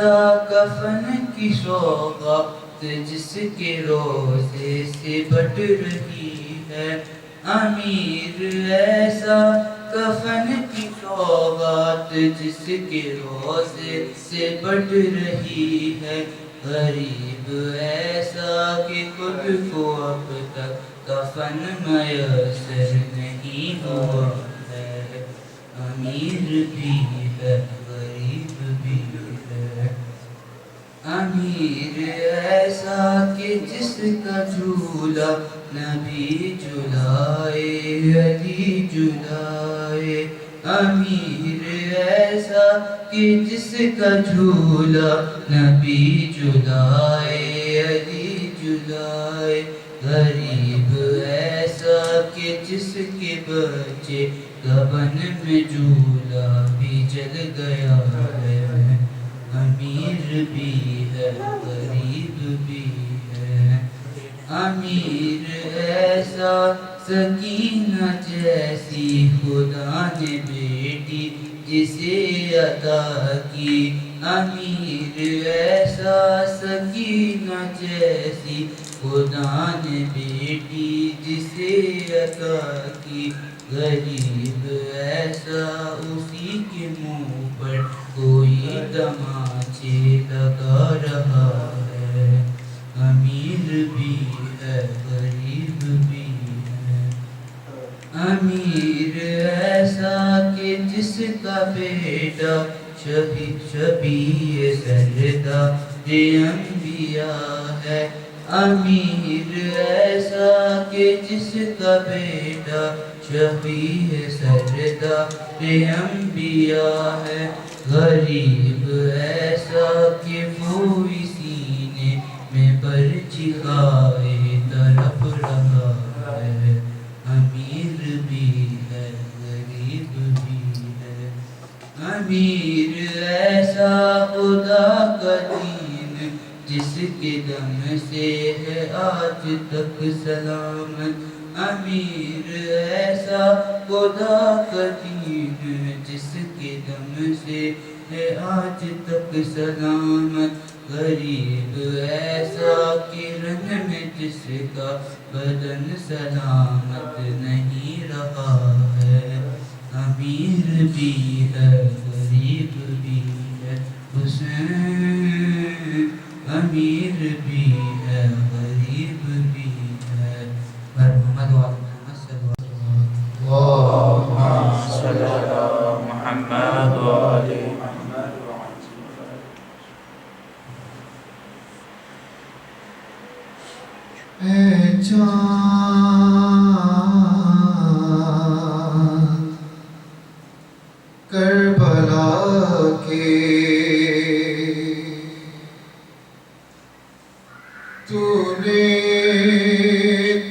ایسا کفن کی سوغات جس کے روزے سے بٹ رہی ہے امیر، ایسا کفن کی سوغات جس کے روزے سے بٹ رہی ہے غریب ایسا کہ خود کو اب تک کفن میسر نہیں ہوا ہے، امیر بھی ہے غریب بھی ہے، امیر ایسا کہ جس کا جھولا نبی جھلائے علی جھلائے، امیر ایسا کہ جس کا جھولا نبی جھلائے علی جھلائے، غریب ایسا کہ جس کے بچے گبن میں جھولا بھی جل گیا ہے، امیر بھی ہے غریب بھی ہے، امیر ایسا سکینہ جیسی خدا نے بیٹی جسے عطا کی، امیر ایسا سکینہ جیسی خدا نے بیٹی جسے عطا کی، غریب ایسا اسی کے منہ پر کوئی تماچے لگا رہا ہے، امیر بھی ہے غریب بھی ہے، امیر ایسا کہ جس کا بیٹا شبیہ سردار انبیاء ہے، امیر ایسا کہ جس کا بیٹا شبیہ سردار انبیاء ہے، غریب ایسا کہ کوئی سینے میں برچی کھائے تڑپ رہا ہے، امیر بھی ہے غریب بھی ہے، امیر ایسا خدا کا دین جس کے دم سے ہے آج تک سلامت، امیر ایسا خدا کا دین جس کے دم سے ہے آج تک سلامت، غریب ایسا کرن میں جس کا بدن سلامت نہیں رہا ہے، امیر بھی ہے غریب بھی ہے، حسین امیر بھی ہے غریب بھی ہے، محمد وعلى اللهم صل على محمد وآل محمد. اے چاند کربلا کے تو نے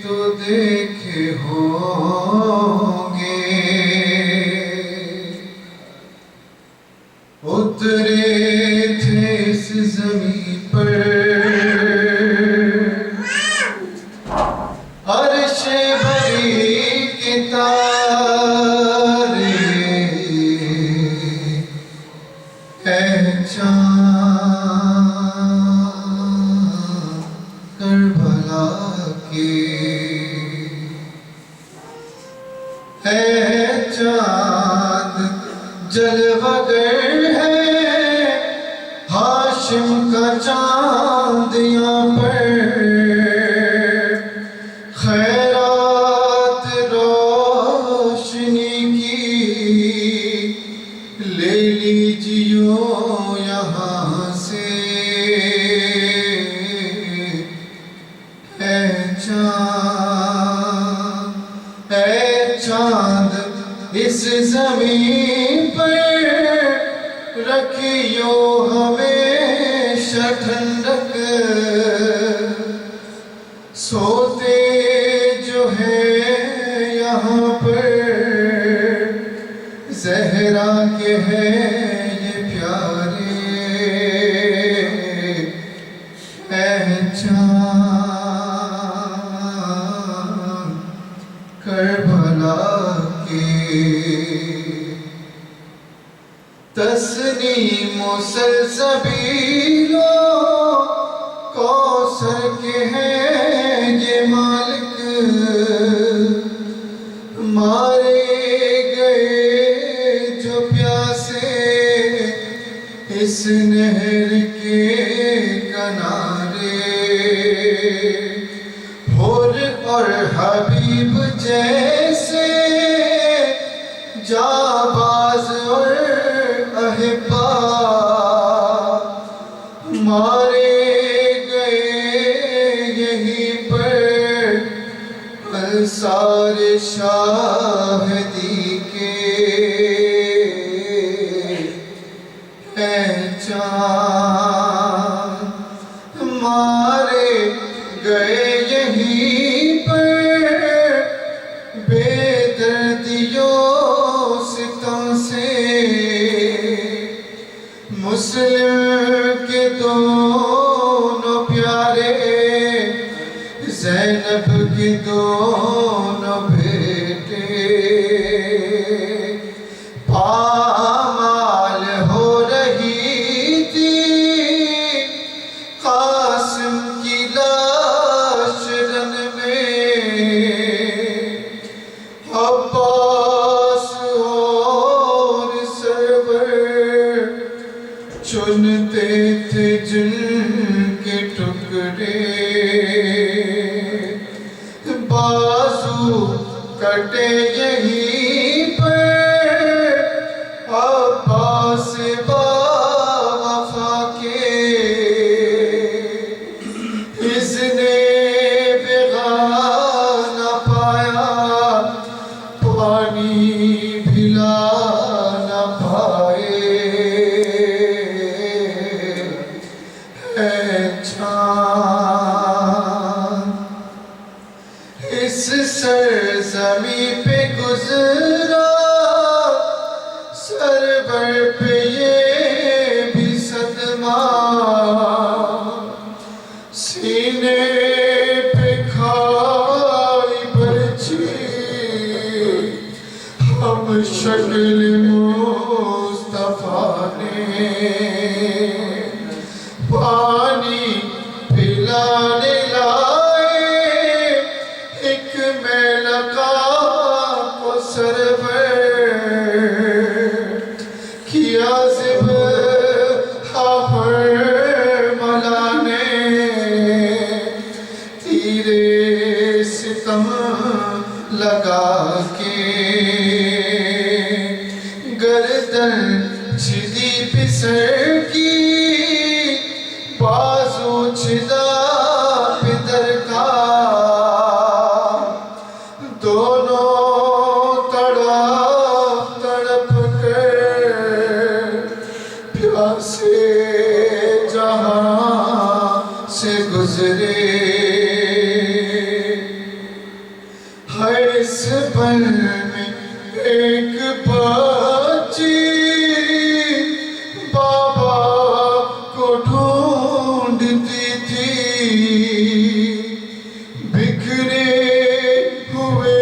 تو دیکھے ہوں گے، اترے تھے اس زمین پر عرش بری کے تارے، اے چاند کربلا کے، اے چاند جلوہ گر ہے ہاشم کا چاند یہاں پر، خیرات روشنی کی لے لیجیو یہاں سے، اے چاند اس زمین پر رکھیو ہمیشہ ٹھنڈک، سوتے جو ہے یہاں پر زہرا کے ہیں یہ پیارے، اے چاند کربلا کے، تسنیم و سلسبیل و کوثر کے ہیں یہ مالک مارے گئے جو پیاسے اس نہر کے کنارے حور اور حبیب جیسے جانباز اور احبا مارے گئے یہیں پر انصار شاہدی کے اے جان مارے گئے یہیں پر بے دردیوں ستم سے مسلم کے دونوں پیارے زینب کے دونوں بیٹے پامال ہو رہی تھی قاسم کی لاش رن میں عباس اور سرور چنتے تھے جن کے ٹکڑے بازو کٹے یہیں پر عباس با وفا کے اس نے بغا نہ پایا پانی بھلا نہ پائے اے جان اس سرزمین پہ گزرا سرور پہ یہ بھی صدمہ سینے پہ کھائی برچی ہم شکل مصطفیٰ نے پانی پلانے لائے ایک میلکا کو سرور کیا ملا نے تیرے ستم لگا کے گردن چھدی پسر کی بازو چھدا پدر کا دونوں تڑپ تڑپ کر پیاسے جہاں سے گزرے ہر اس بن میں ایک بچی بابا کو ڈھونڈتی تھی بکھرے ہوئے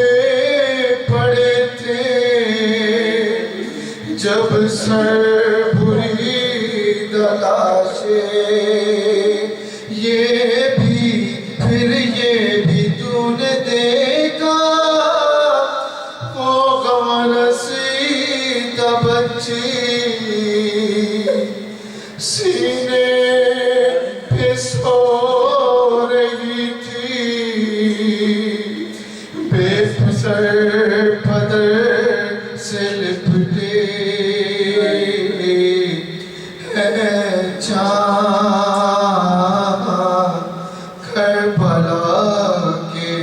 پڑے تھے جب سر بری تلاشے یہ بھی پھر یہ بھی تو نے دیکھا وہ غم رسیدہ بچی سینے پہ سو رہی تھی بے سر پدر سے لپٹے اے جان کربلا کے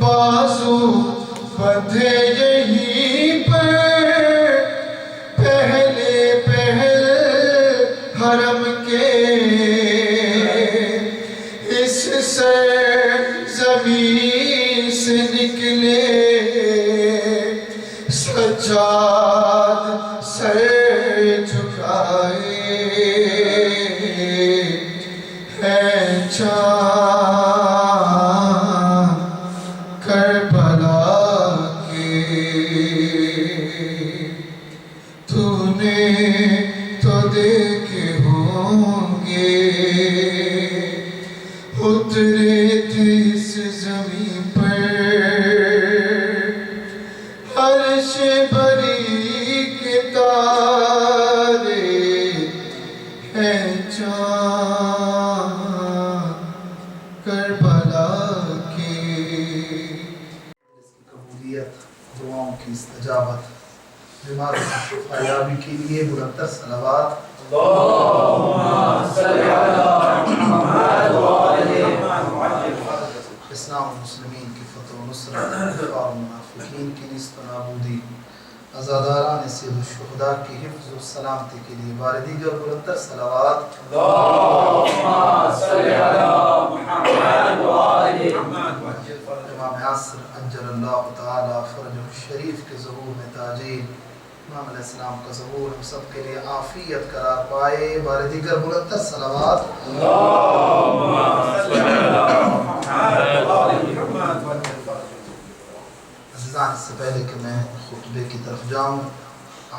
بازو بندھے یہیں پر پہلے پہل حرم کے اس زمین سے نکلے سجاد سر جھکائے اے جان کربلا کے تھے اس زمین پر عرش بری کے تارے ہیں چاند کربلا کے. اس کی قبولیت، دعاؤں کی استجابت، بیماروں کی شفا یابی کے لیے مرتب صلوات. اسلام المسلمین کی فتح و نصرت، کفار منافقین کی نیست و نابودی، عزاداران سید الشہداء کی حفظ و سلامتی کے لیے باردیگر مرتب صلوات. امام عصر عجل اللہ تعالی فرجہ الشریف کے ظہور میں تاجیل، امام علیہ السلام کا ظہور ہم سب کے لیے عافیت قرار پائے. باردیگر مرتب صلوات. عزیزان، اس سے پہلے کہ میں خطبے کی طرف جاؤں،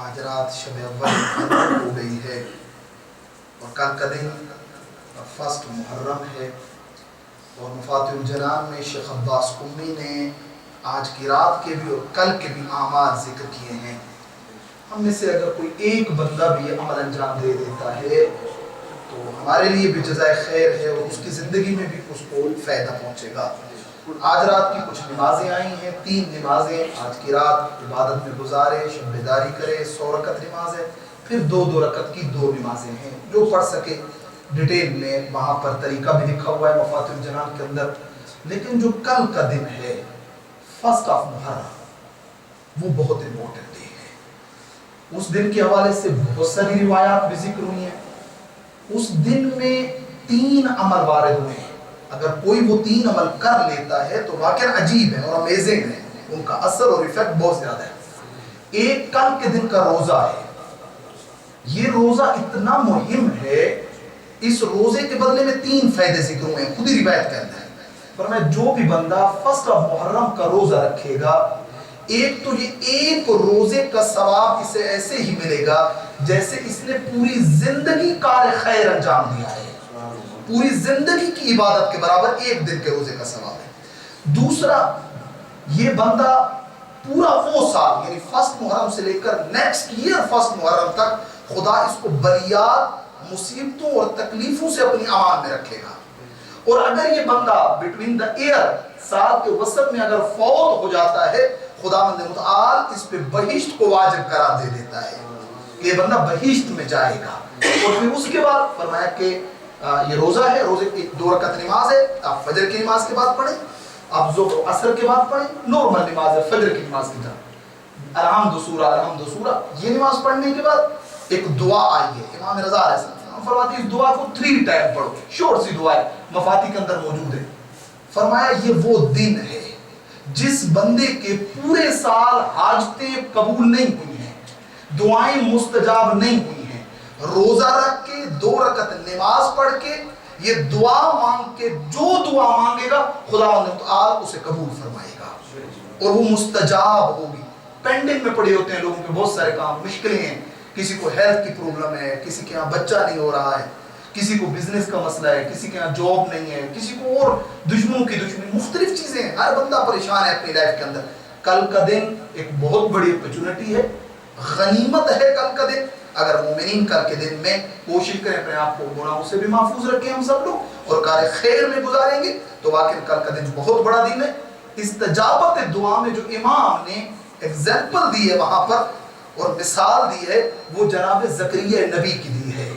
آج رات شب اول ہو گئی ہے اور کل کا دن فرسٹ محرم ہے، اور مفاتیح الجنان میں شیخ عباس قمی نے آج کی رات کے بھی اور کل کے بھی اعمال ذکر کیے ہیں. ہم میں سے اگر کوئی ایک بندہ بھی یہ عمل انجام دے دیتا ہے تو ہمارے لیے بھی جزائے خیر ہے اور اس کی زندگی میں بھی اس کو فائدہ پہنچے گا. آج رات کی کچھ نمازیں آئی ہیں، 3 نمازیں آج کی رات عبادت میں گزارے، شب بیداری کرے. 100 رکعت نماز ہے، پھر 2 رکعت کی 2 نمازیں ہیں. جو پڑھ سکے ڈیٹیل میں وہاں پر طریقہ بھی لکھا ہوا ہے مفاتیح الجنان کے اندر. لیکن جو کل کا دن ہے فرسٹ آف محرم، وہ بہت امپورٹنٹ ڈے ہے. اس دن کے حوالے سے بہت ساری روایات بھی ذکر ہوئی ہیں. اس دن میں 3 عمل وارد ہوئے ہیں. اگر کوئی وہ 3 عمل کر لیتا ہے تو واقعا عجیب ہے اور امیزنگ ہے، ان کا اثر اور ایفیکٹ بہت زیادہ ہے. ایک کل کے دن کا روزہ ہے. یہ روزہ اتنا مہم ہے، اس روزے کے بدلے میں 3 فائدے ذکر ہوئے ہیں، خود ہی روایت کرتا ہے. فرمایا جو بھی بندہ فرسٹ آف محرم کا روزہ رکھے گا، ایک تو یہ ایک روزے کا ثواب اسے ایسے ہی ملے گا جیسے اس نے پوری زندگی کار خیر انجام دیا ہے. پوری زندگی کی عبادت کے برابر ایک دن کے روزے کا ثواب ہے. دوسرا، یہ بندہ پورا وہ سال یعنی فرسٹ محرم سے لے کر نیکسٹ ایئر فرسٹ محرم تک خدا اس کو بلیات، مصیبتوں اور تکلیفوں سے اپنی امان میں رکھے گا. اور اگر یہ بندہ بٹوین دا ایئر، سال کے وسط میں اگر فوت ہو جاتا ہے، خداوند متعال اس پہ بہشت کو واجب قرار دے دیتا ہے کہ یہ بندہ بہشت میں جائے گا. اور پھر اس کے بعد فرمایا کہ یہ روزہ ہے، روزے کی 2 رکعت نماز ہے، آپ فجر کی نماز کے بعد پڑھیں، آپ ظہر و عصر کے بعد پڑھیں. نارمل نماز ہے فجر کی نماز کی طرح، الحمد سورہ الحمد سورہ. یہ نماز پڑھنے کے بعد ایک دعا آئی ہے، امام رضا علیہ السلام فرماتے ہیں اس دعا کو 3 ٹائم پڑھو. شورٹ سی دعا ہے، مفاتیح کے اندر موجود ہے. فرمایا یہ وہ دن ہے جس بندے کے پورے سال حاجتیں قبول نہیں ہوئی ہیں، دعائیں مستجاب نہیں ہوئی ہیں، روزہ رکھ کے 2 رکعت نماز پڑھ کے یہ دعا مانگ کے جو دعا مانگے گا خداوند تعالی اسے قبول فرمائے گا اور وہ مستجاب ہوگی. پینڈنگ میں پڑے ہوتے ہیں لوگوں کے بہت سارے کام، مشکلیں ہیں، کسی کو ہیلتھ کی پرابلم ہے، کسی کے یہاں بچہ نہیں ہو رہا ہے، کسی کو بزنس کا مسئلہ ہے، کسی کے یہاں جاب نہیں ہے، کسی کو اور دشمنوں کی دشمنی، مختلف چیزیں ہیں. ہر بندہ پریشان ہے اپنی لائف کے اندر. کل کا دن ایک بہت بڑی اپرچونٹی ہے، غنیمت ہے کل کا دن. اگر مومنین کل کے دن میں کوشش کریں اپنے آپ کو گناہوں سے بھی محفوظ رکھیں ہم سب لوگ اور کار خیر میں گزاریں گے تو واقعی کل کا دن بہت بڑا دن ہے. استجابت دعا میں جو امام نے ایگزامپل دی ہے وہاں پر اور مثال دی ہے وہ جناب زکریا نبی کی دی ہے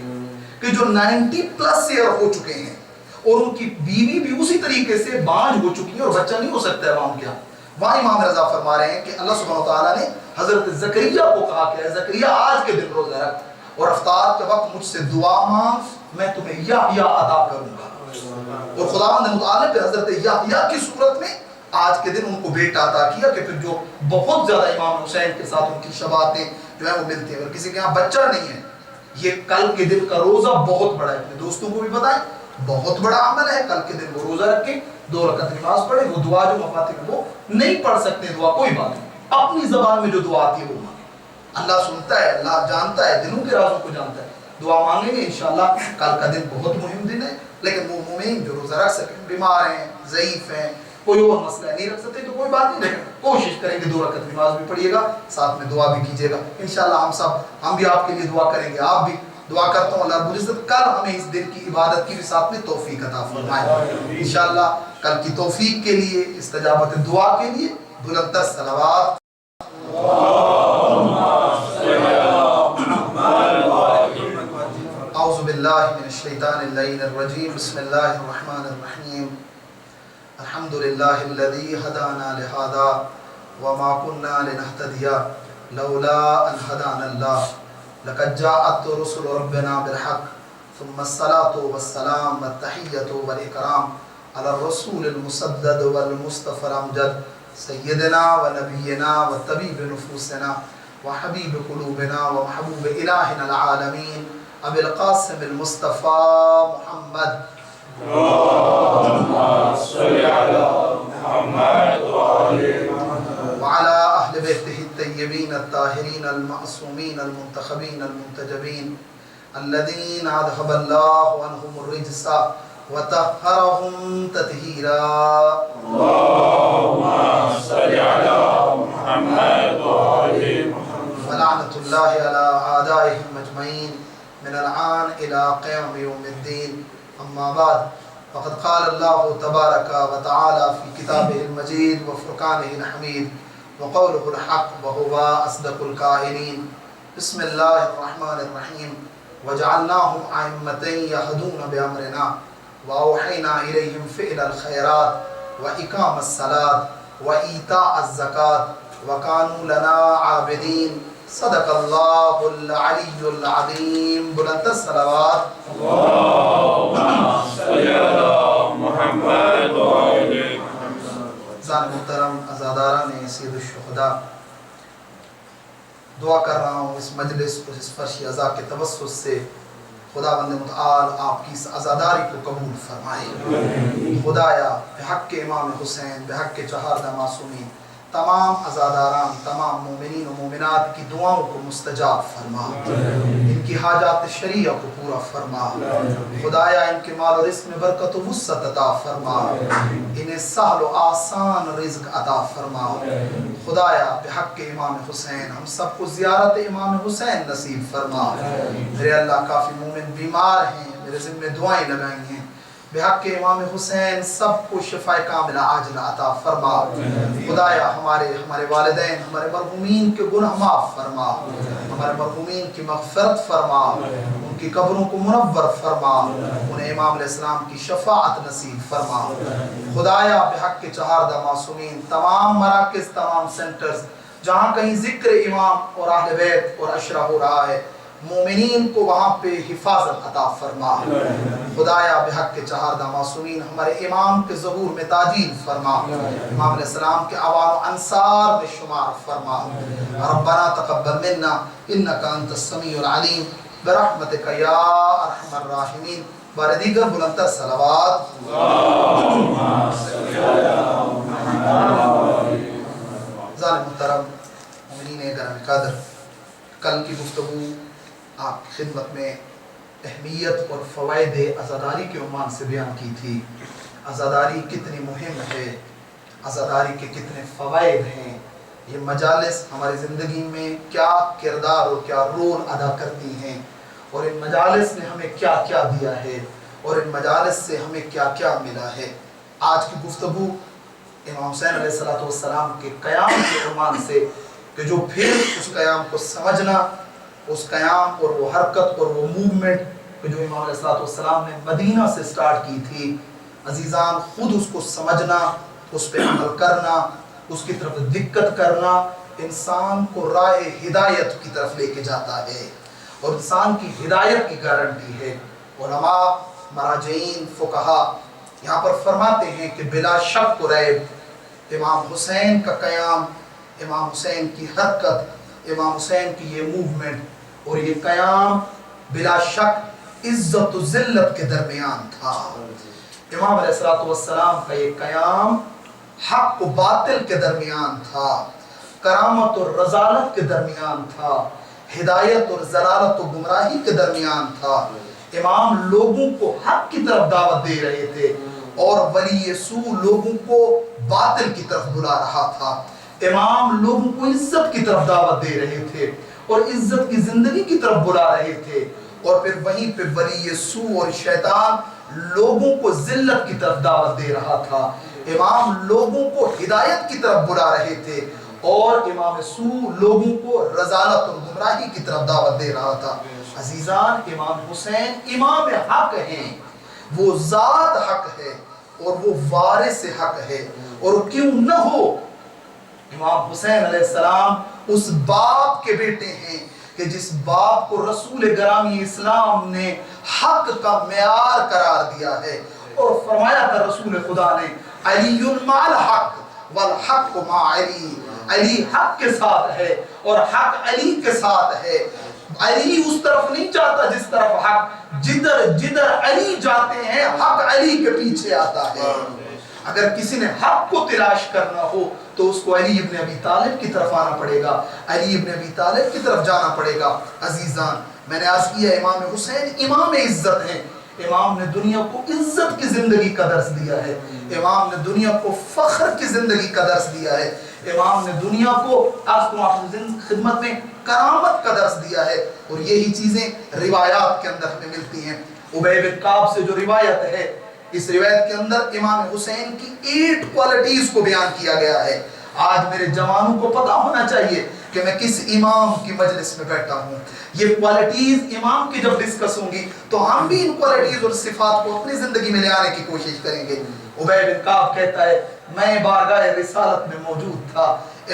کہ جو 90+ ایئر ہو چکے ہیں اور ان کی بیوی بھی اسی طریقے سے بانجھ ہو چکی ہے اور بچہ نہیں ہو سکتا ہے وہاں کیا. وہاں امام رضا فرما رہے ہیں کہ اللہ سبحانہ وتعالیٰ نے حضرت زکریا کو کہا کہ زکریا آج کے دن روزہ رکھ اور افطار کے وقت مجھ سے دعا مانگ، میں تمہیں یحییٰ عطا کروں گا. اور خداوند متعال نے پھر حضرت یحییٰ کی صورت میں آج کے دن ان کو بیٹا عطا کیا کہ پھر جو بہت زیادہ امام حسین کے ساتھ ان کی شباہتیں جو ہیں وہ ملتی ہیں. اگر کسی کے یہاں بچہ نہیں ہے، یہ کل کے دن کا روزہ بہت بڑا ہے. اپنے دوستوں کو بھی بتائیں، بہت بڑا عمل ہے. کل کے دن وہ روزہ رکھیں، 2 رکعت نماز پڑھیں، وہ دعا جو مفاتیح وہ نہیں پڑھ سکتے دعا کوئی بات نہیں، اپنی زبان میں جو دعا آتی ہے وہ مانگیں. اللہ سنتا ہے، اللہ جانتا ہے، دلوں کے رازوں کو جانتا ہے. دعا مانگیں گے انشاءاللہ. کل کا دن بہت مہم دن ہے. لیکن وہ مومن جو روزہ رکھ سکیں، بیمار ہیں، ضعیف ہیں، کوئی اور مسئلہ نہیں رکھ سکتے تو کوئی بات نہیں، لیکن کوشش کریں گے 2 رکعت نماز بھی پڑھیے گا، ساتھ میں دعا بھی کیجیے گا انشاءاللہ۔ ہم بھی آپ کے لیے دعا کریں گے، آپ بھی دعا کرتا ہوں اللہ رب العزت کل ہمیں اس دن کی عبادت کی بھی ساتھ میں توفیق عطا فرمائے انشاءاللہ۔ کل کی توفیق کے لیے، استجابت دعا کے لیے بلند تر صلوات۔ اعوذ باللہ من الشیطان اللعین الرجیم، بسم اللہ الرحمن الرحیم۔ الحمد للہ الذی ہدانا لہذا وما كنا لنہتدی لولا ان ہدانا اللہ لقد جاءت رسل ربنا بالحق ثم الصلاة والسلام والتحیۃ والاکرام علی الرسول المسدد والمصطفى الامجد سیدنا ونبینا وطبیب نفوسنا وحبیب قلوبنا ومحبوب الہنا العالمین ابی القاسم المصطفى محمد اللهم صل على محمد وعلى وعلى أهل بيته الطيبين الطاهرين المعصومين المنتخبين المنتجبين الذين أذهب الله عنهم الرجس وطهرهم تطهيرا اللهم صل على محمد وعلى محمد ولعنة الله على أعدائهم أجمعين من الآن إلى قيام يوم الدين أما بعد فقد قال الله تبارك وتعالى في كتابه المجيد وفرقانه الحميد وقوله الحق وهو أصدق القائلين بسم الله الرحمن الرحيم وجعلناهم أئمة يهدون بأمرنا وأوحينا إليهم فعل الخيرات وإقام الصلاة وإيتاء الزكاة وكانوا لنا عابدين صدق الله العلي العظيم بلند الصلوات اللهم صل على محمد وعلى زان محترم عزاداران سید الشہداء، دعا کر رہا ہوں اس مجلس اور اس فرش عزا کے توسط سے خداوند متعال آپ کی اس عزاداری کو قبول فرمائے۔ خدایا بحق امام حسین، بحق چہاردہ معصومین، تمام عزاداران، تمام مومنین و مومنات کی دعاؤں کو مستجاب فرما، ان کی حاجات شریعہ کو پورا فرما۔ خدایا ان کے مال و رزق میں برکت و وسعت عطا فرما، انہیں سہل و آسان رزق عطا فرما۔ خدایا بحق امام حسین ہم سب کو زیارت امام حسین نصیب فرما۔ میرے اللہ کافی مومن بیمار ہیں، میرے ذمہ دعائیں لگائی ہیں، بحق امام حسین سب کو شفاء کاملہ عاجلہ عطا فرما۔ خدایا ہمارے والدین، ہمارے مرحومین کے گناہ معاف فرما، ہمارے مرحومین کی مغفرت فرما، ان کی قبروں کو منور فرما، انہیں امام علیہ السلام کی شفاعت نصیب فرما۔ خدایا بحق چہاردہ معصومین تمام مراکز، تمام سینٹرز جہاں کہیں ذکر امام اور اہل بیت اور عشرہ ہو رہا ہے، مومنین کو وہاں پہ حفاظت عطا فرما۔ خدایا بحق چہاردہ معصومین ہمارے امام کے ظہور میں تاجیل فرما، امام علیہ السلام کے عوان و انصار میں شمار فرما۔ ربنا تقبل منا انک انت السمیع العلیم برحمتک یا ارحم الراحمین۔ بار دیگر بلند صلوات۔ ظالم محترم مومنین گرامی قدر، کل کی گفتگو آپ کی خدمت میں اہمیت اور فوائد عزاداری کے عنوان سے بیان کی تھی۔ عزاداری کتنی مہم ہے، عزاداری کے کتنے فوائد ہیں، یہ مجالس ہماری زندگی میں کیا کردار اور کیا رول ادا کرتی ہیں، اور ان مجالس نے ہمیں کیا کیا دیا ہے، اور ان مجالس سے ہمیں کیا کیا ملا ہے۔ آج کی گفتگو امام حسین علیہ السلام کے قیام کے عنوان سے، کہ جو پھر اس قیام کو سمجھنا، اس قیام اور وہ حرکت اور وہ موومنٹ کہ جو امام علیہ السلام نے مدینہ سے سٹارٹ کی تھی، عزیزان خود اس کو سمجھنا، اس پہ عمل کرنا، اس کی طرف دقت کرنا انسان کو راہ ہدایت کی طرف لے کے جاتا ہے، اور انسان کی ہدایت کی گارنٹی ہے۔ علماء، مراجعین، فقہا یہاں پر فرماتے ہیں کہ بلا شک و ریب امام حسین کا قیام، امام حسین کی حرکت، امام حسین کی یہ موومنٹ اور یہ قیام بلا شک عزت و ذلت کے درمیان تھا۔ امام علیہ السلام کا یہ قیام حق و باطل کے درمیان تھا، کرامت اور رضالت کے درمیان تھا، ہدایت اور ضلالت و گمراہی کے درمیان تھا۔ امام لوگوں کو حق کی طرف دعوت دے رہے تھے اور ولی سو لوگوں کو باطل کی طرف بلا رہا تھا. امام لوگوں کو عزت کی طرف دعوت دے رہے تھے اور عزت کی زندگی کی طرف بلا رہے تھے, اور پھر وہیں پہ ولی سو اور شیطان لوگوں کو ذلت کی طرف دعوت دے رہا تھا. امام لوگوں کو ہدایت کی طرف بلا رہے تھے اور امام سو لوگوں کو رضالت اور گمراہی کی طرف دعوت دے رہا تھا. عزیزان, امام حسین امام حق ہیں, وہ ذات حق ہے اور وہ وارث حق ہے. اور کیوں نہ ہو, امام حسین علیہ السلام اس باپ کے بیٹے ہیں کہ جس باپ کو رسول گرامی اسلام نے حق کا معیار قرار دیا ہے, اور فرمایا تھا رسول خدا نے علی مع الحق والحق مع علی, علی حق کے ساتھ ہے اور حق علی کے ساتھ ہے. علی اس طرف نہیں جاتا جس طرف حق, جدھر علی جاتے ہیں حق علی کے پیچھے آتا ہے. اگر کسی نے حق کو تلاش کرنا ہو تو اس کو علی ابن ابی طالب کی طرف آنا پڑے گا, علی ابن ابی طالب کی طرف جانا پڑے گا. عزیزان, میں نے عرض کیا امام حسین امام عزت ہیں. امام نے دنیا کو عزت کی زندگی کا درس دیا ہے, امام نے دنیا کو فخر کی زندگی کا درس دیا ہے, امام نے دنیا کو آپ کو خدمت میں کرامت کا درس دیا ہے. اور یہی چیزیں روایات کے اندر ہمیں ملتی ہیں. ابی بن کعب سے جو روایت ہے, اس روایت کے اندر امام حسین کی 8 کوالٹیز کو بیان کیا گیا ہے. آج میرے جوانوں کو پتا ہونا چاہیے کہ میں کس امام کی مجلس میں بیٹھا ہوں. یہ کوالٹیز امام کی جب ڈسکس ہوں گی تو ہم بھی ان کوالٹیز اور صفات کو اپنی زندگی میں لے آنے کی کوشش کریں گے. ابی بن کعب کہتا ہے میں بارگاہ رسالت میں موجود تھا.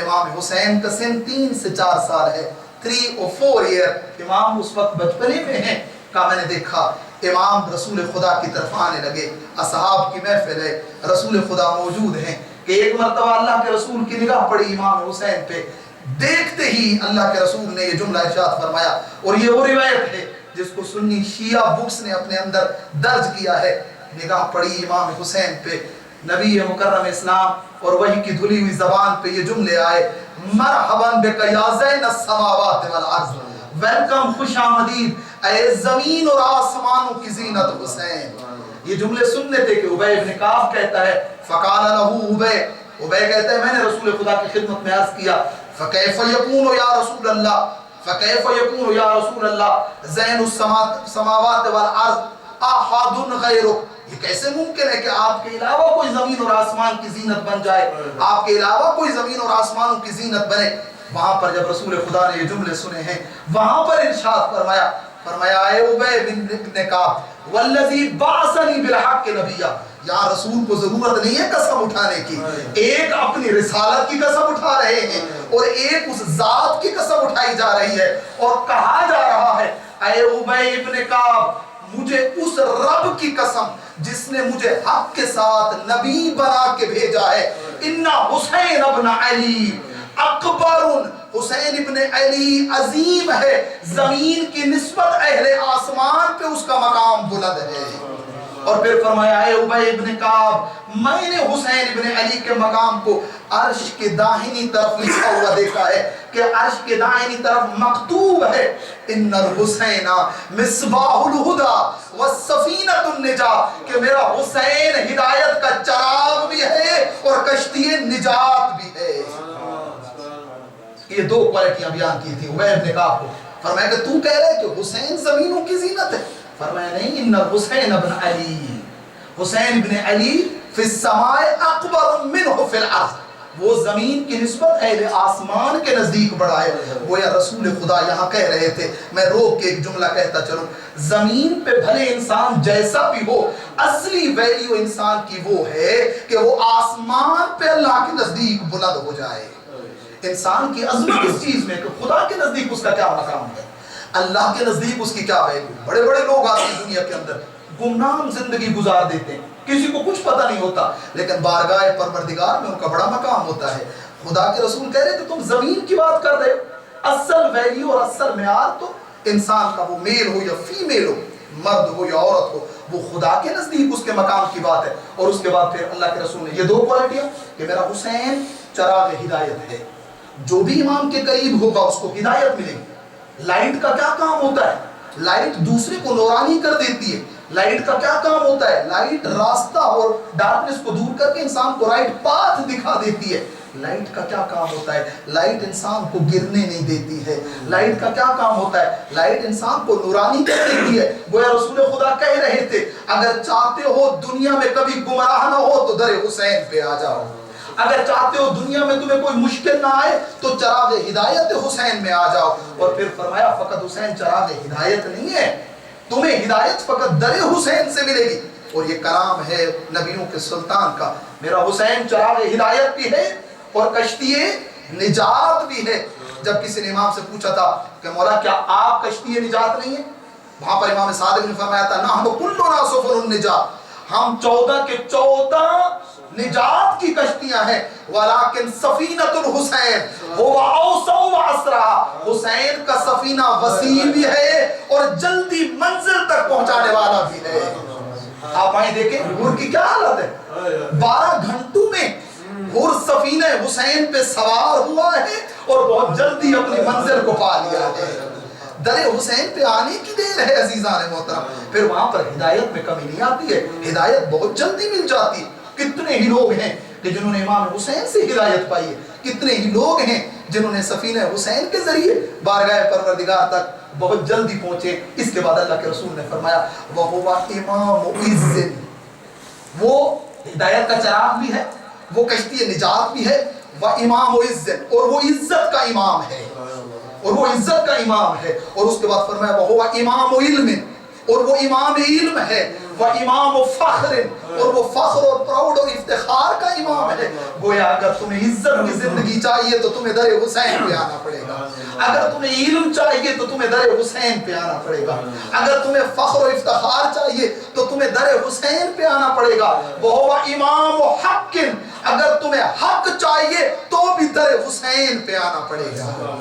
امام حسین کا سن 3 سے 4 سال ہے, 3 or 4 ایئر. امام اس وقت بچپنے میں ہیں. کہا میں نے دیکھا امام رسول خدا کی طرف آنے لگے, اصحاب کی محفل ہے, رسول خدا موجود ہیں, کہ ایک مرتبہ اللہ کے رسول کی نگاہ پڑی امام حسین پہ. دیکھتے ہی اللہ کے رسول نے یہ جملہ ارشاد فرمایا, اور یہ وہ روایت ہے جس کو سنی شیعہ بکس نے اپنے اندر درج کیا ہے. نگاہ پڑی امام حسین پہ, نبی مکرم اسلام اور وحی کی دھلی ہوئی زبان پہ یہ جملے آئے, مرحباً بک یا زین السماوات والارض, ویلکم, خوش آمدید اے زمین اور آسمانوں کی زینت حسین. یہ جملے سننے تھے کہ ابی بن کعب کہتا ہے فقال له ابی کہتا ہے میں نے رسول خدا کی خدمت میں عرض کیا فکیف یکون یا رسول اللہ, فکیف یکون یا رسول اللہ زین السماوات والارض احد غیرک, یہ کیسے ممکن ہے کہ آپ کے علاوہ کوئی زمین اور آسمان کی زینت بن جائے, آپ کے علاوہ کوئی زمین اور آسمانوں کی زینت بنے. وہاں پر جب رسول خدا نے یہ جملے سنے ہیں, وہاں پر ارشاد فرمایا اے ابی بن کعب والذی بعثنی بالحق نبیا, یہاں رسول کو ضرورت نہیں ہے قسم اٹھانے کی, ایک اپنی رسالت کی قسم اٹھا رہے ہیں اور ایک اس ذات کی قسم اٹھائی جا رہی ہے, اور کہا جا رہا ہے اے ابی بن کعب مجھے اس رب کی قسم جس نے مجھے حق کے ساتھ نبی بنا کے بھیجا ہے, ان حسین ابن علی اکبر, حسین ابن علی عظیم ہے, زمین کی نسبت اہل آسمان پہ اس کا مقام بلند ہے. اور پھر فرمایا ہے ابی ابن کعب میں نے حسین ابن علی کے مقام کو عرش کے داہنی طرف لکھا ہوا دیکھا ہے کہ عرش کے داہنی طرف مکتوب ہے ان الحسین مصباح الہدی والسفینۃ النجاۃ, کہ میرا حسین ہدایت کا چراغ بھی ہے اور کشتی نجات بھی ہے. یہ 2 کوالٹیاں بیان کی تھی ابی ابن کعب کو. فرمایا کہ تو کہہ رہے کہ حسین زمینوں کی زینت ہے, فرمایا نہیں, ان حسین ابن علی, حسین ابن علی فی السماء اکبر منہ فی الارض, وہ زمین کی نسبت اہل آسمان کے نزدیک بڑا ہے. گویا رسول خدا یہاں کہہ رہے تھے, میں روک کے ایک جملہ کہتا چلوں, زمین پہ بھلے انسان جیسا بھی ہو, اصلی ویلیو انسان کی وہ ہے کہ وہ آسمان پہ اللہ کے نزدیک بلند ہو جائے. انسان کی عظمت اس چیز میں کہ خدا کے نزدیک اس کا کیا مقام ہے, اللہ کے نزدیک اس کی کیا ویلیو. بڑے بڑے لوگ آتے ہیں دنیا کے اندر, گمنام زندگی گزار دیتے ہیں, کسی کو کچھ پتہ نہیں ہوتا, لیکن بارگاہ پروردگار میں ان کا بڑا مقام ہوتا ہے. خدا کے رسول کہہ رہے کہ تم زمین کی بات کر رہے ہو, اصل ویلیو اور اصل معیار تو انسان کا, وہ میل ہو یا فیمیل ہو, مرد ہو یا عورت ہو, وہ خدا کے نزدیک اس کے مقام کی بات ہے. اور اس کے بعد پھر اللہ کے رسول نے یہ 2 کوالٹیاں کہ میرا حسین چراغ ہدایت ہے, جو بھی امام کے قریب ہوگا اس کو ہدایت ملے گی. لائٹ کا کیا کام ہوتا ہے, لائٹ دوسرے کو نورانی کر دیتی ہے. لائٹ کا کیا کام ہوتا ہے؟ لائٹ راستہ اور ڈارکنس کو دور کر کے انسان کو رائٹ پاتھ دکھا دیتی ہے. لائٹ کا کیا کام ہوتا ہے؟ لائٹ انسان کو گرنے نہیں دیتی ہے. لائٹ کا کیا کام ہوتا ہے؟ لائٹ انسان کو نورانی کر دیتی ہے. گویا رسول خدا کہہ رہے تھے اگر چاہتے ہو دنیا میں کبھی گمراہ نہ ہو تو در حسین پہ آ جاؤ. اگر چاہتے ہو دنیا میں تمہیں کوئی مشکل نہ آئے تو چراغ ہدایت حسین میں آ جاؤ. اور پھر فرمایا فقط حسین چراغ ہدایت نہیں ہے, تمہیں ہدایت فقط در حسین سے ملے گی. اور یہ کلام ہے نبیوں کے سلطان کا, میرا حسین چراغ ہدایت بھی ہے اور کشتی نجات بھی ہے. جب کسی نے امام سے پوچھا تھا کہ مولا کیا آپ کشتی نجات نہیں ہے, وہاں پر امام صادق نے فرمایا تھا نحن کلنا سفن النجات, ہم 14 کے 14 نجات کی کشتیاں ہیں. ولیکن سفینۃ الحسین هو اوسع واسرع, حسین کا سفینہ وسیع بھی ہے اور جلدی منزل تک پہنچانے والا بھی ہے. آپ آئیں دیکھیں حور کی کیا حالت ہے, 12 گھنٹوں میں حور سفینہ حسین پہ سوار ہوا ہے اور بہت جلدی اپنی منزل کو پا لیا ہے. در حسین پہ آنے کی دیر ہے عزیزان محترم. پھر وہاں پر ہدایت میں کمی نہیں آتی ہے, ہدایت بہت جلدی مل جاتی ہے. کتنے ہی لوگ ہیں کہ جنہوں نے امام حسین سے ہدایت پائی ہے, کتنے ہی لوگ ہیں جنہوں نے سفینہ حسین کے ذریعے بارگاہ پروردگار تک بہت جلدی پہنچے. اس کے بعد اللہ کے رسول نے فرمایا وَهُوَ إِمَامُ عِزٍ, وہ ہدایت کا چراغ بھی ہے, وہ کشتی نجات بھی ہے. وَإِمَامُ عِزٍ, اور وہ عزت کا امام ہے, اور وہ عزت کا امام ہے. اور اس کے بعد فرمایا وَهُوَ إِمَامُ عِلْمٍ, اور وہ امام علم ہے. وَإِمَامُ فَخْرٍ, اور وہ فخر اور پراؤڈ اور افتخار کا امام ہے. گویا اگر تمہیں عزت کی زندگی چاہیے تو تمہیں در حسین پہ آنا پڑے گا, اگر تمہیں علم چاہیے تو تمہیں در حسین پہ آنا پڑے گا, اگر تمہیں فخر و افتخار چاہیے تو تمہیں در حسین پہ آنا پڑے گا. وَهُوَ إِمَامُ حَقٍ, اگر تمہیں حق چاہیے تو بھی در حسین پہ آنا پڑے گا.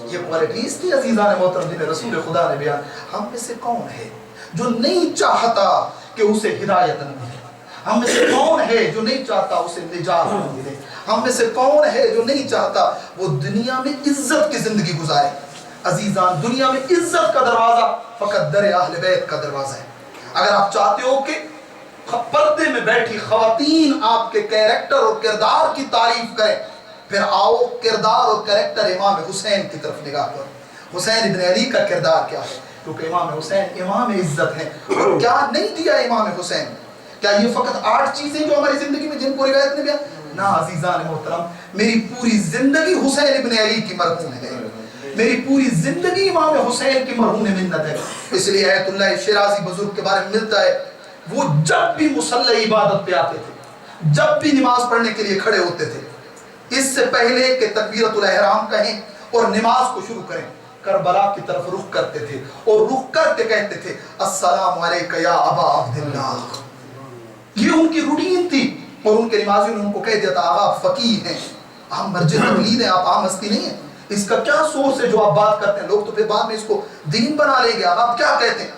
یہ کوالٹیز تھی عزیزان محترم جنہیں رسول خدا نے بیان. ہم میں سے کون ہے جو نہیں چاہتا کہ اسے ہدایت نہ ملے؟ ہم میں سے کون ہے جو نہیں چاہتا اسے نجات نہ ملے؟ ہم میں سے کون ہے جو نہیں چاہتا وہ دنیا میں عزت کی زندگی گزارے؟ عزیزان دنیا میں عزت کا دروازہ فقط در اہل بیت کا دروازہ ہے. اگر آپ چاہتے ہو کہ پردے میں بیٹھی خواتین آپ کے کیریکٹر اور کردار کی تعریف کریں, پھر آؤ کردار اور کریکٹر امام حسین کی طرف نگاہ کرو. حسین ابن علی کا کردار کیا ہے؟ کیونکہ امام حسین امام عزت ہیں. اور کیا نہیں دیا امام حسین؟ کیا یہ فقط 8 چیزیں جو ہماری زندگی میں جن کو روایت نے بیان؟ نہ عزیزان محترم, میری پوری زندگی حسین ابن علی کی مرہون ہے, میری پوری زندگی امام حسین کی مرہون منت ہے. اس لیے آیت اللہ شیرازی بزرگ کے بارے میں ملتا ہے, وہ جب بھی مصلی عبادت پہ آتے تھے, جب بھی نماز پڑھنے کے لیے کھڑے ہوتے تھے, اس سے پہلے کہ تکبیرۃ الاحرام کہیں اور نماز کو شروع کریں, کربلا کی طرف رخ کرتے تھے اور رخ کر کے کہتے تھے السلام علیکہ یا ابا عبداللہ. یہ ان کی روٹین تھی. اور ان کے نمازیوں نے ان کو کہہ دیا تھا آپ فقیہ ہیں, آپ مرجع تقلید ہیں, آپ عام ہستی نہیں ہیں, اس کا کیا سورس ہے جو آپ بات کرتے ہیں؟ لوگ تو پھر بعد میں اس کو دین بنا لیں گے, آپ کیا کہتے ہیں؟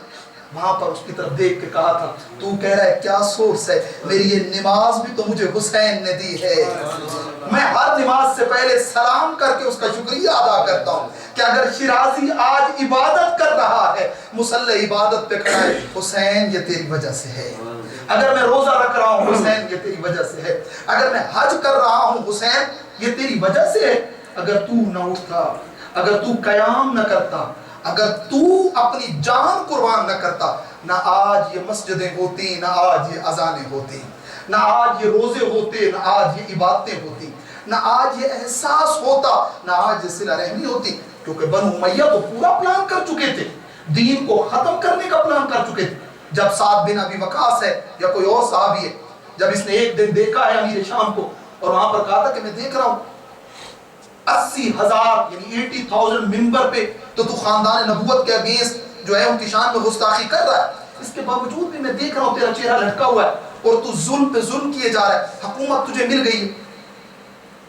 وہاں پر اس کی طرف دیکھ کے کہا تھا تو کہہ رہا ہے کیا سورس ہے, میری یہ نماز بھی تو مجھے حسین نے دی ہے. میں ہر نماز سے پہلے سلام کر کے اس کا شکریہ ادا کرتا ہوں کہ اگر شیرازی آج عبادت کر رہا ہے, مصلی عبادت پہ کھڑا ہے, حسین یہ تیری وجہ سے ہے. اگر میں روزہ رکھ رہا ہوں حسین یہ تیری وجہ سے ہے. اگر میں حج کر رہا ہوں حسین یہ تیری وجہ سے ہے. اگر تو نہ اٹھتا, اگر تو قیام نہ کرتا, اگر تو اپنی جان قربان نہ کرتا, نہ آج یہ مسجدیں ہوتی, نہ آج یہ اذانیں ہوتی, نہ آج یہ روزے ہوتے, نہ آج یہ عبادتیں ہوتی, نہ آج یہ احساس ہوتا, نہ آج یہ صلہ رحمی ہوتی. کیونکہ بنو امیہ تو پورا پلان کر چکے تھے, دین کو ختم کرنے کا پلان کر چکے تھے. جب سعد بن ابی وقاص ہے یا کوئی اور صحابی ہے, جب اس نے ایک دن دیکھا ہے امیر شام کو اور وہاں پر کہا تھا کہ میں دیکھ رہا ہوں 80,000 یعنی 80,000 ممبر پہ تو خاندان نبوت کے اگینسٹ جو ہے ان کی شان میں گستاخی کر رہا ہے, اس کے باوجود بھی میں دیکھ رہا ہوں تیرا چہرہ لٹکا ہوا ہے اور تو ظلم پہ ظلم کیے جا رہا ہے. حکومت تجھے مل گئی ہے,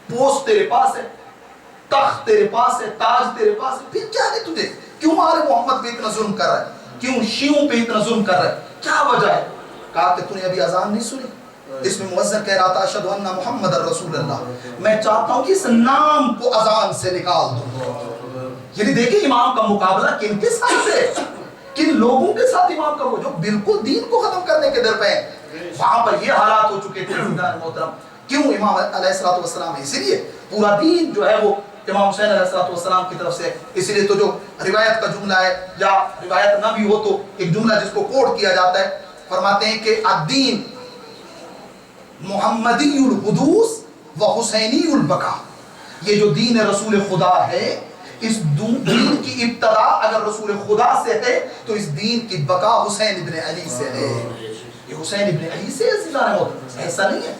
پوسٹ تیرے پاس ہے, تخت تیرے پاس ہے, تاج تیرے پاس ہے, پھر کیا ہے تجھے؟ کیوں آل محمد پہ اتنا ظلم کر رہا ہے, کیوں شیعوں پہ اتنا ظلم کر رہا ہے, کیا وجہ ہے؟ کہا کہ تو نے ابھی اذان نہیں سنی؟ اس میں مؤذن کہہ رہا تھا اشہد ان محمد رسول اللہ, میں چاہتا ہوں کہ اس نام کو اذان سے نکال دوں. یعنی دیکھیں امام کا مقابلہ کن کے ساتھ ہے, کن لوگوں کے ساتھ امام کا وہ جو بالکل دین کو ختم کرنے کے در پہ ہیں، وہاں پر یہ حالات ہو چکے تھے عزیزان محترم. کیوں امام علیہ السلام ہے؟ اسی لیے پورا دین جو ہے وہ امام حسین علیہ السلام کی طرف سے. اسی لیے تو جو روایت کا جملہ ہے یا روایت نہ بھی ہو تو ایک جملہ جس کو کوٹ کیا جاتا ہے، فرماتے ہیں کہ الدین محمدی الحدوث و حسینی البقا. یہ جو دین رسول خدا ہے، اس دین کی ابتدا اگر رسول خدا سے ہے تو اس دین کی بقا حسین ابن علی سے ہے. یہ حسین ابن علی سے عزیزان محترم، ایسا نہیں ہے.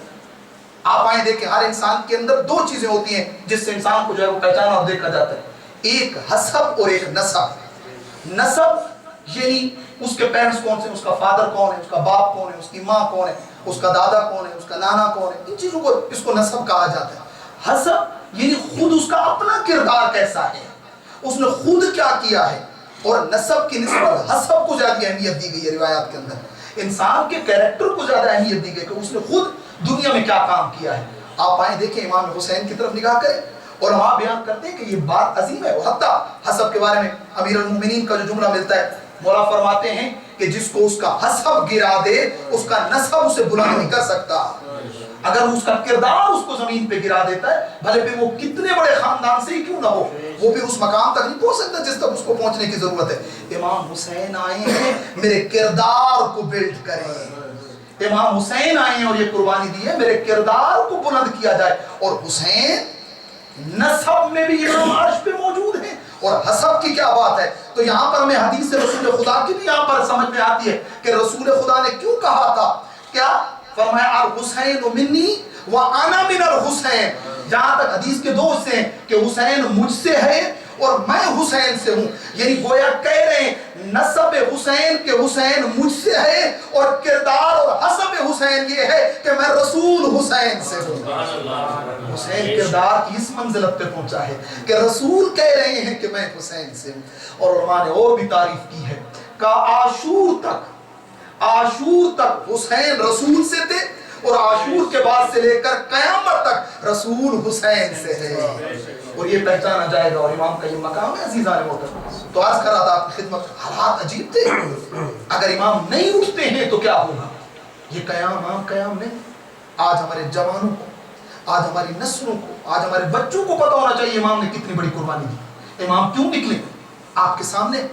آپ آئیں دیکھیں ہر انسان کے اندر دو چیزیں ہوتی ہیں جس سے انسان کو جو ہے وہ پہچانا اور دیکھا جاتا ہے، ایک حسب اور ایک نسب. نسب یعنی اس کے پیرنٹس کون سے، اس کا فادر کون ہے، اس کا باپ کون ہے، اس کی ماں کون ہے، اس کا دادا کون ہے، اس کا نانا کون ہے، ان چیزوں کو اس کو نسب کہا جاتا ہے. حسب یعنی خود اس کا اپنا کردار کیسا ہے، اس نے خود کیا کیا ہے. اور نسب کی نسبت حسب کو زیادہ اہمیت دی گئی ہے روایات کے اندر. انسان کے کیریکٹر کو زیادہ اہمیت دی گئی کہ اس نے خود دنیا میں کیا کام کیا ہے. آپ آئیں دیکھیں امام حسین کی طرف نگاہ کریں اور وہاں بیان کرتے ہیں کہ یہ بات عظیم ہے. حتیٰ حسب کے بارے میں امیر المومنین کا جو جملہ ملتا ہے، مولا فرماتے ہیں کہ جس کو اس کا حسب گرا دے اس کا نسب اسے بلند نہیں کر سکتا. اگر اس کا کردار اس کو زمین پہ گرا دیتا ہے، بھلے پھر وہ کتنے بڑے خاندان سے ہی کیوں نہ ہو، وہ پھر اس مقام تک نہیں پہنچ سکتا جس تک اس کو پہنچنے کی ضرورت ہے. امام حسین آئے ہیں میرے کردار کو بلڈ کریں. امام حسین آئے ہیں اور یہ قربانی دی ہے میرے کردار کو بلند کیا جائے. اور حسین نسب میں بھی امام عرش پہ موجود ہیں. اور حسب کی کیا بات ہے؟ تو یہاں پر ہمیں حدیث رسول خدا کی بھی یہاں پر سمجھ میں آتی ہے کہ رسول خدا نے کیوں کہا تھا. کیا فرمایا؟ الحسین منی وانا من الحسین. جہاں تک حدیث کے دو حصے ہیں کہ حسین مجھ سے ہے اور میں حسین سے ہوں. یعنی گویا کہہ رہے ہیں نسب حسین کے حسین مجھ سے ہے اور کردار اور حسب حسین یہ ہے کہ میں رسول حسین سے ہوں. حسین کردار کی اس منزلت پہ پہنچا ہے کہ رسول کہہ رہے ہیں کہ میں حسین سے ہوں. اور علماء نے اور بھی تعریف کی ہے کہ عاشور تک حسین رسول سے تھے اور عاشور کے بعد سے لے کر قیامت تک رسول حسین سے ہے. اور یہ پہچانا جائے گا اور امام کا یہ مقام ہے عزیزان محترم. تو عرض کر رہا تھا آپ کی خدمت، حالات عجیب تھے. اگر امام نہیں اٹھتے ہیں تو کیا ہوگا؟ یہ قیام عام قیام نہیں. آج ہمارے جوانوں کو، آج ہماری نسلوں کو، آج ہمارے بچوں کو پتہ ہونا چاہیے امام نے کتنی بڑی قربانی دی. امام کیوں نکلے؟ آپ کے سامنے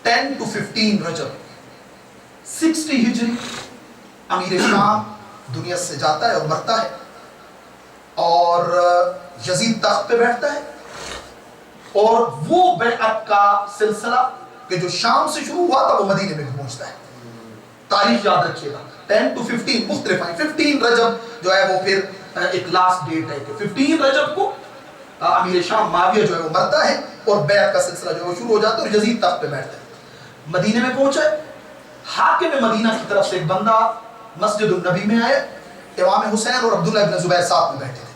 10 to 15 رجب 60 ہجری امیر شام دنیا سے جاتا ہے اور مرتا ہے اور یزید تخت پہ بیٹھتا ہے. اور وہ بیعت کا سلسلہ کہ جو شام سے شروع ہوا تھا وہ مدینے میں پہنچتا ہے. تاریخ یاد رکھیے گا 10 to 15 مختلف ہیں. 15 رجب جو ہے وہ پھر ایک لاسٹ ڈیٹ ہے کہ 15 رجب کو امیر شام معاویہ جو ہے وہ مرتا ہے اور بیعت کا سلسلہ جو ہے وہ شروع ہو جاتا ہے اور یزید تخت پہ بیٹھتا ہے. مدینے میں پہنچا ہے. حاکم مدینہ کی طرف سے ایک بندہ مسجد النبی میں آئے. امام حسین اور عبداللہ ابن زبیر ساتھ میں بیٹھے تھے.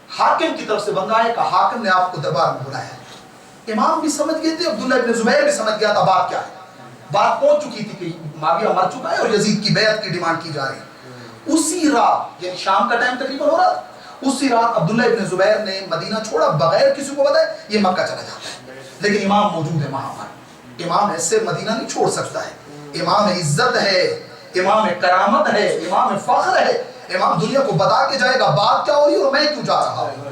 حاکم کی طرف سے بندہ آئے کہ حاکم نے آپ کو دربار میں بلایا ہے. امام بھی سمجھ گئے تھے، عبداللہ ابن زبیر بھی سمجھ گیا تھا بات کیا ہے. بات پہنچ چکی تھی کہ معاویہ مر چکا ہے اور یزید کی بیعت کی ڈیمانڈ کی جا رہی ہے. اسی رات یعنی شام کا ٹائم تقریباً ہو رہا تھا، اسی رات عبداللہ ابن زبیر نے مدینہ چھوڑا بغیر کسی کو بتائے. یہ مکہ چلا جاتا ہے لیکن امام موجود ہے وہاں پر. امام ایسے مدینہ نہیں چھوڑ سکتا ہے. امام عزت ہے، امام کرامت ہے، امام فخر ہے. امام دنیا کو بتا کے جائے گا بات کیا ہو رہی ہے اور میں کیوں جا رہا ہوں.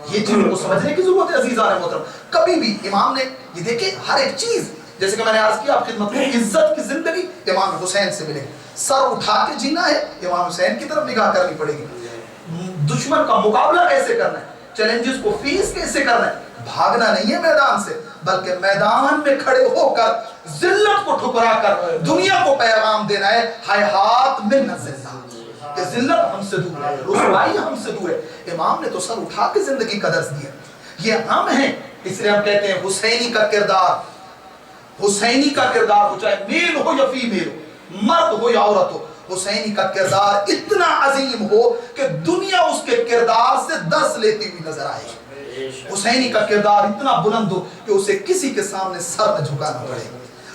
یہ چیزوں کو سمجھنے کی ضرورت ہے عزیزان محترم. کبھی بھی امام نے یہ دیکھیں ہر ایک چیز، جیسے کہ میں نے عرض کیا آپ خدمت میں، عزت کی زندگی امام حسین سے ملے گی. سر اٹھا کے جینا ہے امام حسین کی طرف نگاہ کرنی پڑے گی. دشمن کا مقابلہ کیسے کرنا ہے، چیلنجز کو فیس کیسے کرنا ہے. بھاگنا نہیں ہے میدان سے، بلکہ میدان میں کھڑے ہو کر ذلت کو ٹھکرا کر دنیا کو پیغام دینا ہے. حیات من ذلت، کہ ذلت ہم سے دور ہے، رسوائی ہم سے دور ہے. امام نے تو سر اٹھا کے زندگی کا درس دیا. یہ ہم ہیں، اس لیے ہم کہتے ہیں حسینی کا کردار، حسینی کا کردار ہو، چاہے میل ہو یا فیمیل ہو، مرد ہو یا عورت ہو، حسینی کا کردار اتنا عظیم ہو کہ دنیا اس کے کردار سے درس لیتی ہوئی نظر آئے. حسینی کا کردار اتنا بلند ہو کہ اسے کسی کے سامنے سر نہ جھکانا پڑے،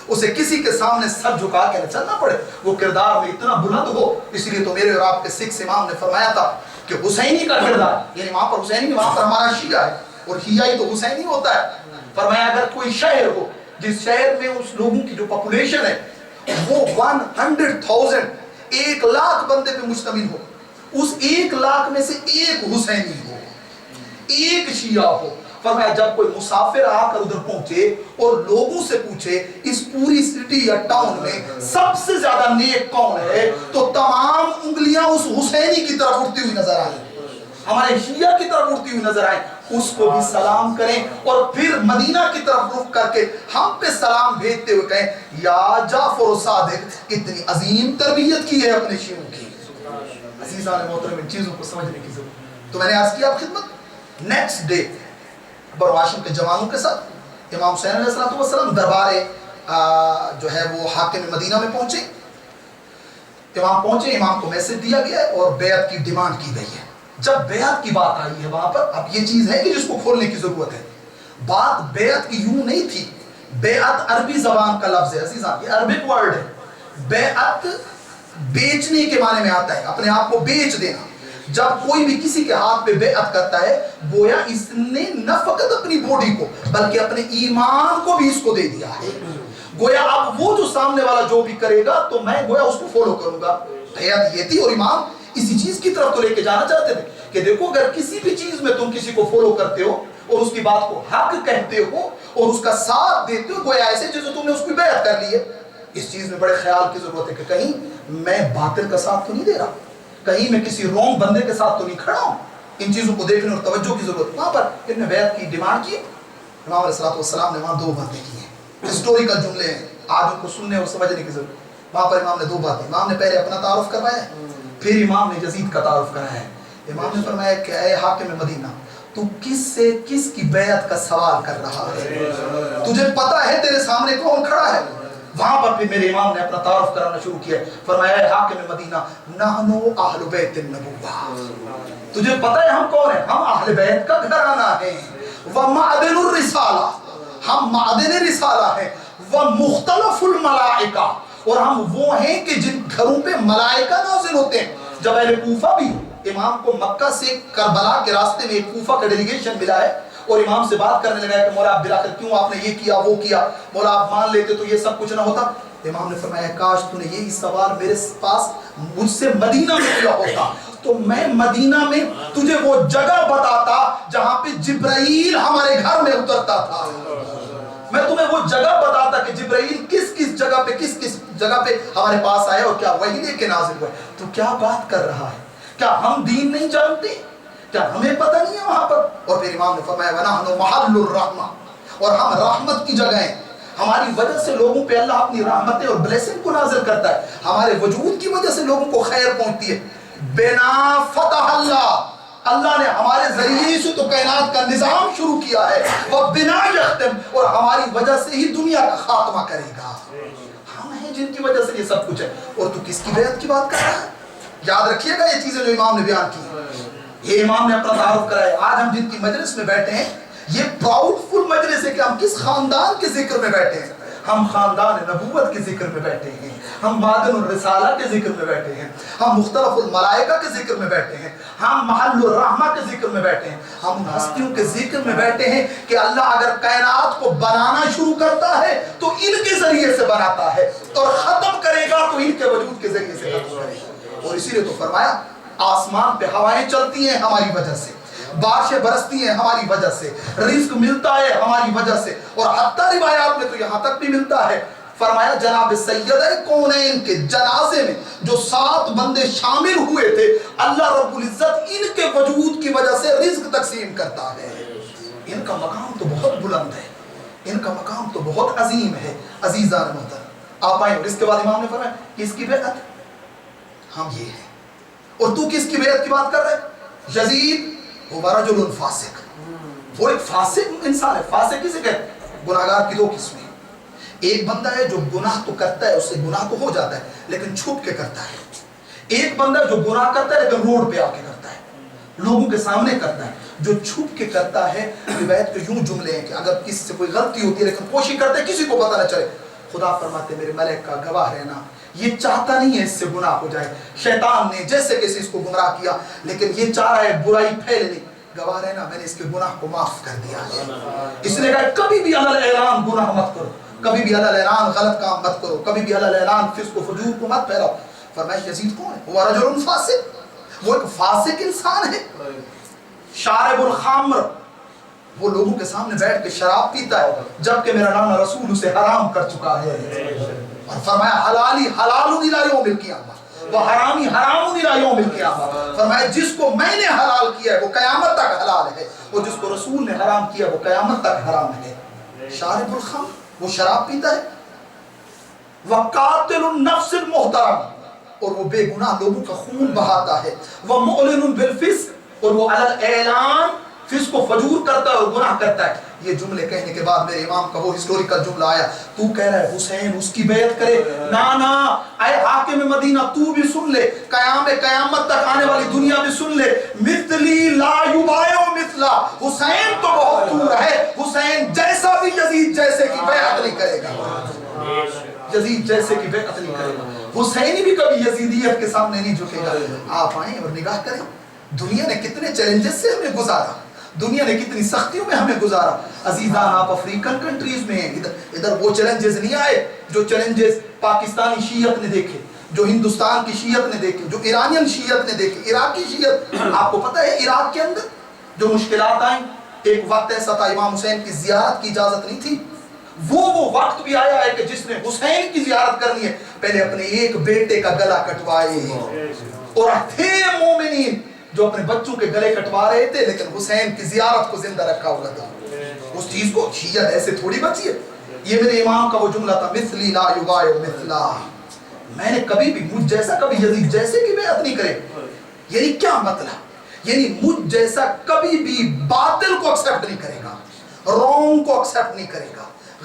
اسے کسی کے سامنے سر جھکا کے نہ چلنا پڑے. وہ کردار میں اتنا بلند ہو. اس لیے تو میرے اور آپ کے سکھ امام نے فرمایا تھا کہ حسینی کا کردار، یعنی وہاں پر حسینی، وہاں پر ہمارا شیعہ ہے اور شیعہ ہی تو حسینی ہوتا ہے. فرمایا اگر کوئی شہر ہو جس شہر میں اس لوگوں کی جو پاپولیشن ہے وہ 100,000 1,00,000 بندے پہ مشتمل ہو، اس 1,00,000 میں سے ایک حسینی ہو، ایک شیعہ ہو. فرمایا جب کوئی مسافر آ کر ادھر پہنچے اور لوگوں سے پوچھے اس پوری سٹی یا ٹاؤن میں سب سے زیادہ نیک کون ہے، تو تمام انگلیاں اس حسینی کی طرف اٹھتی ہوئی نظر آئیں، ہمارے شیعہ کی طرف اٹھتی ہوئی نظر آئیں. اس کو بھی سلام کریں اور پھر مدینہ کی طرف رخ کر کے ہم پہ سلام بھیجتے ہوئے کہیں یا جعفر و صادق، اتنی عظیم تربیت کی ہے اپنے شیعوں کی. عزیزان محترم، ان چیزوں کو سمجھنے کی ضرورت. تو میں نے عرض کیا آپ خدمت، نیکسٹ ڈے بنو ہاشم کے جوانوں کے ساتھ امام حسین علیہ السلام دربار جو ہے وہ حاکم مدینہ میں پہنچے. امام پہنچے، امام کو میسج دیا گیا ہے اور بیعت کی ڈیمانڈ کی گئی ہے. جب بیعت کی بات آئی ہے وہاں پر، اب یہ چیز ہے کہ جس کو کھولنے کی ضرورت ہے. بات بیعت کی یوں نہیں تھی. بیعت عربی زبان کا لفظ ہے عزیزان، یہ عربک ورڈ ہے. بیعت بیچنے کے معنی میں آتا ہے، اپنے آپ کو بیچ دینا. جب کوئی بھی کسی کے ہاتھ پہ بیعت کرتا ہے گویا اس نے نہ فقط اپنی باڈی کو بلکہ اپنے ایمان کو بھی اس کو دے دیا ہے. گویا اب وہ جو سامنے والا جو بھی کرے گا تو میں گویا اس کو فالو کروں گا. بیعت یہ تھی. اور امام اسی چیز کی طرف تو لے کے جانا چاہتے تھے کہ دیکھو اگر کسی بھی چیز میں تم کسی کو فالو کرتے ہو اور اس کی بات کو حق کہتے ہو اور اس کا ساتھ دیتے ہو، گویا ایسے چیزیں تم نے اس کی بیعت کر لی ہے. اس چیز میں بڑے خیال کی ضرورت ہے کہ کہیں میں باطل کا ساتھ تو نہیں دے رہا، کہیں میں کسی رونگ بندے کے ساتھ تو نہیں کھڑا ہوں. ان چیزوں کو دیکھنے اور توجہ کی ضرورت. وہاں پر انہوں نے بیعت کی ڈیمانڈ کی. امام علیہ السلام نے وہاں دو باتیں کی ہیں، ہسٹوریکل جملے ہیں، آج ان کو سننے اور سمجھنے کی ضرورت. وہاں پر امام نے دو باتیں، امام نے پہلے اپنا تعارف کروایا ہے، پھر امام نے یزید کا تعارف کرایا ہے. امام نے فرمایا کہ اے حاکم مدینہ، تو کس سے کس کی بیعت کا سوال کر رہا ہے؟ تجھے پتا ہے تیرے سامنے کون کھڑا ہے؟ وہاں پر پھر میرے امام نے اپنا تعارف کرانا شروع کیا. فرمایا اے حاکم مدینہ، نحنو اہل بیت النبوہ، تجھے پتا ہے ہم کون ہیں؟ ہم اہل بیت کا گھرانہ ہیں. ومعدن الرسالہ، ہم معدن رسالہ ہیں. ومختلف الملائکہ، اور ہم وہ ہیں کہ جن گھروں پہ ملائکہ نازل ہوتے ہیں. جب اہل کوفہ بھی امام کو مکہ سے کربلا کے راستے میں ایک کوفہ کا ڈیلیگیشن ملا ہے اور امام سے بات کرنے لگا ہے کہ مولا آپ بلاخر کیوں آپ نے یہ کیا وہ کیا، مولا آپ مان لیتے تو یہ سب کچھ نہ ہوتا. امام نے فرمایا کاش تو نے یہی سوال میرے پاس مجھ سے مدینہ میں کیا ہوتا تو میں مدینہ میں تجھے وہ جگہ بتاتا جہاں پہ جبرائیل ہمارے گھر میں اترتا تھا. میں تمہیں وہ جگہ بتاتا کہ جبرائیل کس کس جگہ پہ کس کس جگہ پہ ہمارے پاس آئے اور کیا وحی لے کے نازل ہوئے. تو کیا بات کر رہا ہے؟ کیا ہم دین نہیں جانتے؟ کیا ہمیں پتہ نہیں ہے وہاں پر؟ اور پھر امام نے فرمایا وَنَحْنُ مَحَلُّ الرَّحْمَةِ، اور ہم رحمت کی جگہ ہیں. ہماری وجہ سے لوگوں پہ اللہ اپنی رحمتیں اور بلیسنگ کو نازل کرتا ہے. ہمارے وجود کی وجہ سے لوگوں کو خیر پہنچتی ہے. بنا فتح اللہ نے ہمارے ذریعے سے تو کائنات کا نظام شروع کیا ہے. وہ بنا یختم، اور ہماری وجہ سے ہی دنیا کا خاتمہ کرے گا. ہم ہیں جن کی وجہ سے یہ سب کچھ ہے. اور تو کس کی بیعت کی بات کر رہا ہے؟ یاد رکھیے گا یہ چیزیں جو امام نے بیان کی. یہ امام نے اپنا تعارف کرایا. آج ہم جن کی مجلس میں بیٹھے ہیں یہ پراؤڈ فل مجلس ہے کہ ہم کس خاندان کے ذکر میں بیٹھے ہیں. ہم خاندان نبوت کے ذکر میں بیٹھے ہیں، ہم معدن الرسالہ کے ذکر میں بیٹھے ہیں، ہم مختلف الملائکہ کے ذکر میں بیٹھے ہیں، ہم محل الرحمہ کے ذکر میں بیٹھے ہیں، ہم ان ہستیوں کے ذکر میں بیٹھے ہیں کہ اللہ اگر کائنات کو بنانا شروع کرتا ہے تو ان کے ذریعے سے بناتا ہے اور ختم کرے گا تو ان کے وجود کے ذریعے سے ختم کرے گا. اور اسی لیے تو فرمایا آسمان پہ ہوائیں چلتی ہیں ہماری وجہ سے، بارشیں برستی ہیں ہماری وجہ سے، رزق ملتا ہے ہماری وجہ سے. اور حتیٰ روایات میں تو یہاں تک بھی ملتا ہے. فرمایا جناب سیدہ کونین کے جنازے میں جو 7 بندے شامل ہوئے تھے اللہ رب العزت ان کے وجود کی وجہ سے رزق تقسیم کرتا ہے. ان کا مقام تو بہت بلند ہے، ان کا مقام تو بہت عظیم ہے. عزیزان محترم آپ آئیں. اور اس کے بعد امام نے فرمایا کس کی بیعت؟ ہم یہ ہیں. اور تو کس کی بیعت کی بات کر رہے؟ یزید وہ رجل فاسق، وہ ایک فاسق انسان ہے. فاسق کسے کہتے ہیں؟ گناہگار کی 2 قسمیں. ایک بندہ ہے جو گناہ تو کرتا ہے، اس سے گناہ تو ہو جاتا ہے لیکن چھپ کے کرتا ہے. ایک بندہ جو گناہ کرتا ہے لیکن روڈ پہ آ کے کرتا ہے، لوگوں کے سامنے کرتا ہے. جو چھپ کے کرتا ہے روایت کے یوں جملے ہیں کہ اگر کسی سے کوئی غلطی ہوتی ہے لیکن کوشش کرتے ہیں کسی کو پتہ نہ چلے، خدا فرماتے میرے ملک کا گواہ رہنا یہ چاہتا نہیں ہے اس سے گناہ ہو جائے. شیطان نے جیسے کیسے اس کو گمراہ کیا لیکن یہ چاہ رہا ہے برائی پھیلنی. گواہ رہنا میں نے اس کے گناہ کو معاف کر دیا ہے. اس نے کہا کبھی بھی علی اعلان گناہ مت کرو. کبھی بھی علی الاعلان غلط کام مت کرو، کبھی بھی علی الاعلان فسق و فجور کو مت پھیلاؤ۔ فرمایا یزید کون ہے؟ وہ رجل فاسق، وہ ایک فاسق انسان ہے، شارب الخمر، وہ لوگوں کے سامنے بیٹھ کے شراب پیتا ہے جبکہ میرا نام رسول اسے حرام کر چکا ہے۔ اور فرمایا حلالی حلال الی یوم القیامہ وہ حرامی حرام الی یوم القیامہ۔ فرمایا جس کو میں نے حلال کیا ہے وہ قیامت تک حلال ہے، اور جس کو رسول نے حرام کیا وہ قیامت تک حرام ہے۔ شارب الخمر، وہ شراب پیتا ہے، وقاتل النفس المحترم، اور وہ بے گناہ لوگوں کا خون بہاتا ہے، ومعلن بالفسق، اور وہ علی الاعلان فسق و فجور کرتا ہے اور گناہ کرتا ہے۔ یہ جملے کہنے کے بعد میرے امام کا وہ ہسٹوریکل جملہ آیا، تو کہہ رہا ہے حسین اس کی بیعت کرے؟ نا اے حاکم مدینہ تو بھی سن لے، قیامت تک آنے والی دنیا بھی سن لے، مثلی لا یبایع مثلا، حسین تو بہت دور ہے، حسین جیسا بھی یزید جیسے کی بیعت نہیں کرے گا، یزید جیسے کی بیعت نہیں کرے گا، حسین بھی کبھی یزیدیت کے سامنے نہیں جھکے گا۔ آپ آئیں اور نگاہ کریں، دنیا نے کتنے چیلنجز سے ہمیں گزارا، دنیا نے کتنی سختیوں میں ہمیں گزارا۔ عزیزان آپ افریقن کنٹریز میں ہیں، ادھر وہ چیلنجز نہیں آئے جو چیلنجز پاکستانی شیعت نے دیکھے، جو ہندوستان کی شیعت نے دیکھے، جو ایرانین شیعت نے دیکھے، عراقی شیعت۔ آپ کو پتہ ہے عراق کے اندر جو مشکلات آئیں، ایک وقت ایسا تھا امام حسین کی زیارت کی اجازت نہیں تھی، وہ وقت بھی آیا ہے کہ جس نے حسین کی زیارت کرنی ہے پہلے اپنے ایک بیٹے کا گلا کٹوائے، اور تھے مومنین جو اپنے بچوں کے گلے کٹوا رہے تھے لیکن حسین کی زیارت کو زندہ رکھا ہوا تھا۔ اس چیز کو شیعت ایسے تھوڑی بچی ہے۔ یہ میرے امام کا وہ جملہ تھا، مثلی لا یبایع مثلا، میں نے کبھی بھی مجھ جیسا کبھی یزید جیسے کی بیعت نہیں کرے۔ یعنی کیا مطلب؟ یعنی مجھ جیسا کبھی بھی باطل کو ایکسپٹ نہیں کرے گا، رونگ کو ایکسپٹ نہیں کرے گا،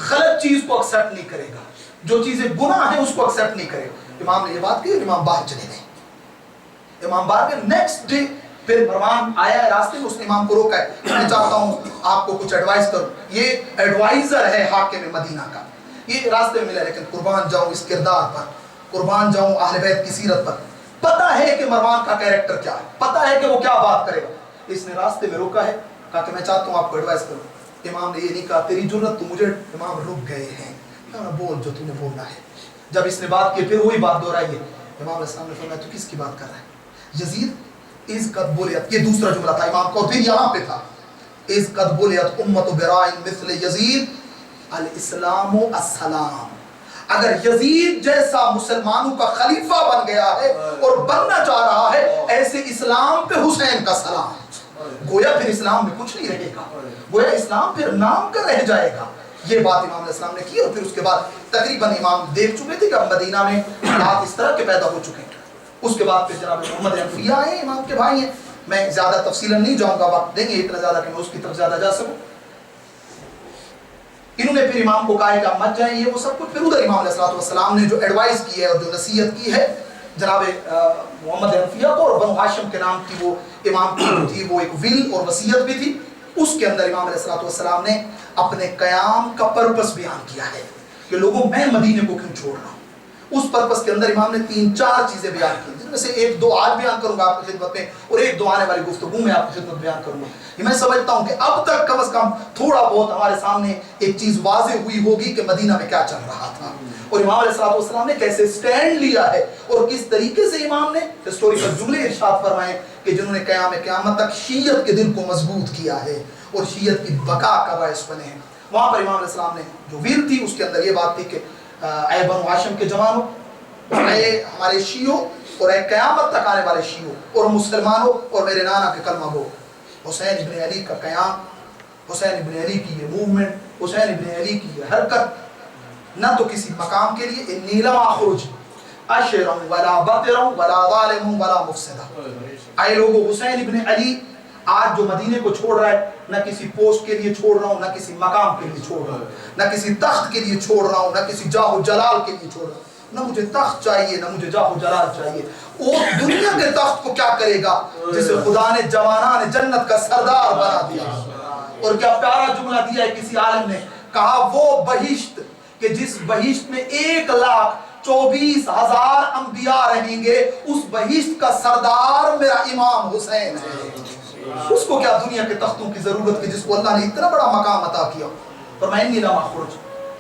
غلط چیز کو ایکسپٹ نہیں کرے گا، جو چیزیں گناہ ہیں اس کو ایکسپٹ نہیں کرے گا۔ امام نے یہ بات کی، امام باہر چلے گئے۔ امام باہر کے نیکسٹ ڈے پھر مروان آیا ہے راستے میں، اس نے امام کو روکا ہے، میں چاہتا ہوں آپ کو کچھ ایڈوائز کروں، یہ ایڈوائزر ہے حاکم مدینہ کا، یہ راستے میں ملا، لیکن قربان جاؤں اس کردار پر، قربان جاؤں اہل بیت کی سیرت پر، پتہ ہے کہ مروان کا کیریکٹر کیا ہے، پتہ ہے کہ وہ کیا بات کرے گا، اس نے راستے میں روکا ہے، کہا کہ میں چاہتا ہوں آپ کو ایڈوائز کروں۔ امام نے یہ نہیں کہا تیری جرت تو مجھے، امام رک گئے ہیں، بول جو تو نے بولنا ہے۔ جب اس نے بات کی پھر وہی بات دہرائی ہے، امام علیہ السلام نے فرمایا تو کس کی بات کر رہا ہے؟ یزید از قد بولیت، یہ دوسرا جملہ تھا امام کو، پھر یہاں پہ تھا از قد بولیت امت برائن مثل یزید الاسلام و السلام، اگر یزید جیسا مسلمانوں کا خلیفہ بن گیا ہے اور بننا چاہ رہا ہے، ایسے اسلام پہ حسین کا سلام۔ گویا پھر اسلام میں کچھ نہیں رہے گا، گویا اسلام پھر نام کا رہ جائے گا۔ یہ بات امام علیہ السلام نے کی، اور پھر اس کے بعد تقریباً امام دیکھ چکے تھے کہ اب مدینہ میں حالات اس طرح کے پیدا ہو چکے ہیں۔ اس کے بعد پھر جناب محمد انفیہ آئے، امام کے بھائی ہیں، میں زیادہ تفصیلاً نہیں جاؤں گا، وقت دیں گے اتنا زیادہ کہ میں اس کی طرف زیادہ جا سکوں۔ انہوں نے پھر امام کو کہا کہ آپ مت جائیں، یہ وہ سب کچھ، پھر ادھر امام علیہ السلام نے جو ایڈوائز کی ہے اور جو نصیحت کی ہے جناب محمد انفیہ کو، اور بنو ہاشم کے نام کی وہ امام کی تھی، وہ ایک ول اور وصیت بھی تھی، اس کے اندر امام علیہ السلام نے اپنے قیام کا پرپس بیان کیا ہے کہ لوگوں میں مدینے کو کیوں چھوڑ رہا ہوں۔ اس پرپس کے اندر امام نے 3-4 چیزیں بیان کی، جن میں سے 1-2 آج بیان کروں گا آپ کی خدمت میں، اور 1-2 آنے والی گفتگو میں آپ کی خدمت بیان کروں گا۔ یہ میں سمجھتا ہوں کہ اب تک کم از کم تھوڑا بہت ہمارے سامنے ایک چیز واضح ہوئی ہوگی کہ مدینہ میں کیا چل رہا تھا، اور امام علیہ السلام نے کیسے سٹینڈ لیا ہے، اور کس طریقے سے امام نے ہسٹوریکل جملے ارشاد فرمائے کہ جنہوں نے قیامت تک شیعت کے دل کو مضبوط کیا ہے اور شیعت کی بقا کا باعث بنے ہیں۔ وہاں پر امام علیہ السلام نے جو ویل تھی اس کے اندر یہ بات تھی کہ اے بنو ہاشم کے جوانوں، اے ہمارے شیعوں، اور اے قیامت تک آنے والے شیعوں اور مسلمانوں، اور میرے نانا کے کلمہ گو، حسین ابن علی کا قیام، حسین ابن علی کی یہ موومنٹ، حسین ابن علی کی یہ حرکت نہ تو کسی مقام کے لیے، انی لم اخرج اشرا ولا بطرا ولا ظالم ولا مفسدا، اے لوگو حسین ابن علی آج جو مدینے کو چھوڑ رہا ہے، نہ کسی پوسٹ کے لیے چھوڑ رہا ہوں، نہ کسی مقام کے لیے چھوڑ رہا ہوں، نہ کسی تخت کے لیے چھوڑ رہا ہوں، نہ کسی جاہ و جلال کے لیے چھوڑ رہا ہوں، نہ مجھے تخت چاہیے نہ مجھے جاہ و جلال چاہیے۔ وہ دنیا کے تخت کو کیا کرے گا جسے خدا نے جوانان جنت کا سردار بنا دیا۔ اور کیا پیارا جملہ دیا ہے کسی عالم نے، کہا وہ بہشت کہ جس بہشت میں 1,24,000 انبیاء رہیں گے، اس بہشت کا سردار میرا امام حسین ہے۔ اس کو کیا دنیا کے تختوں کی ضرورت کہ جس کو اللہ نے اتنا بڑا مقام عطا کیا۔ فرمایا انی لم اخرج،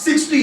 60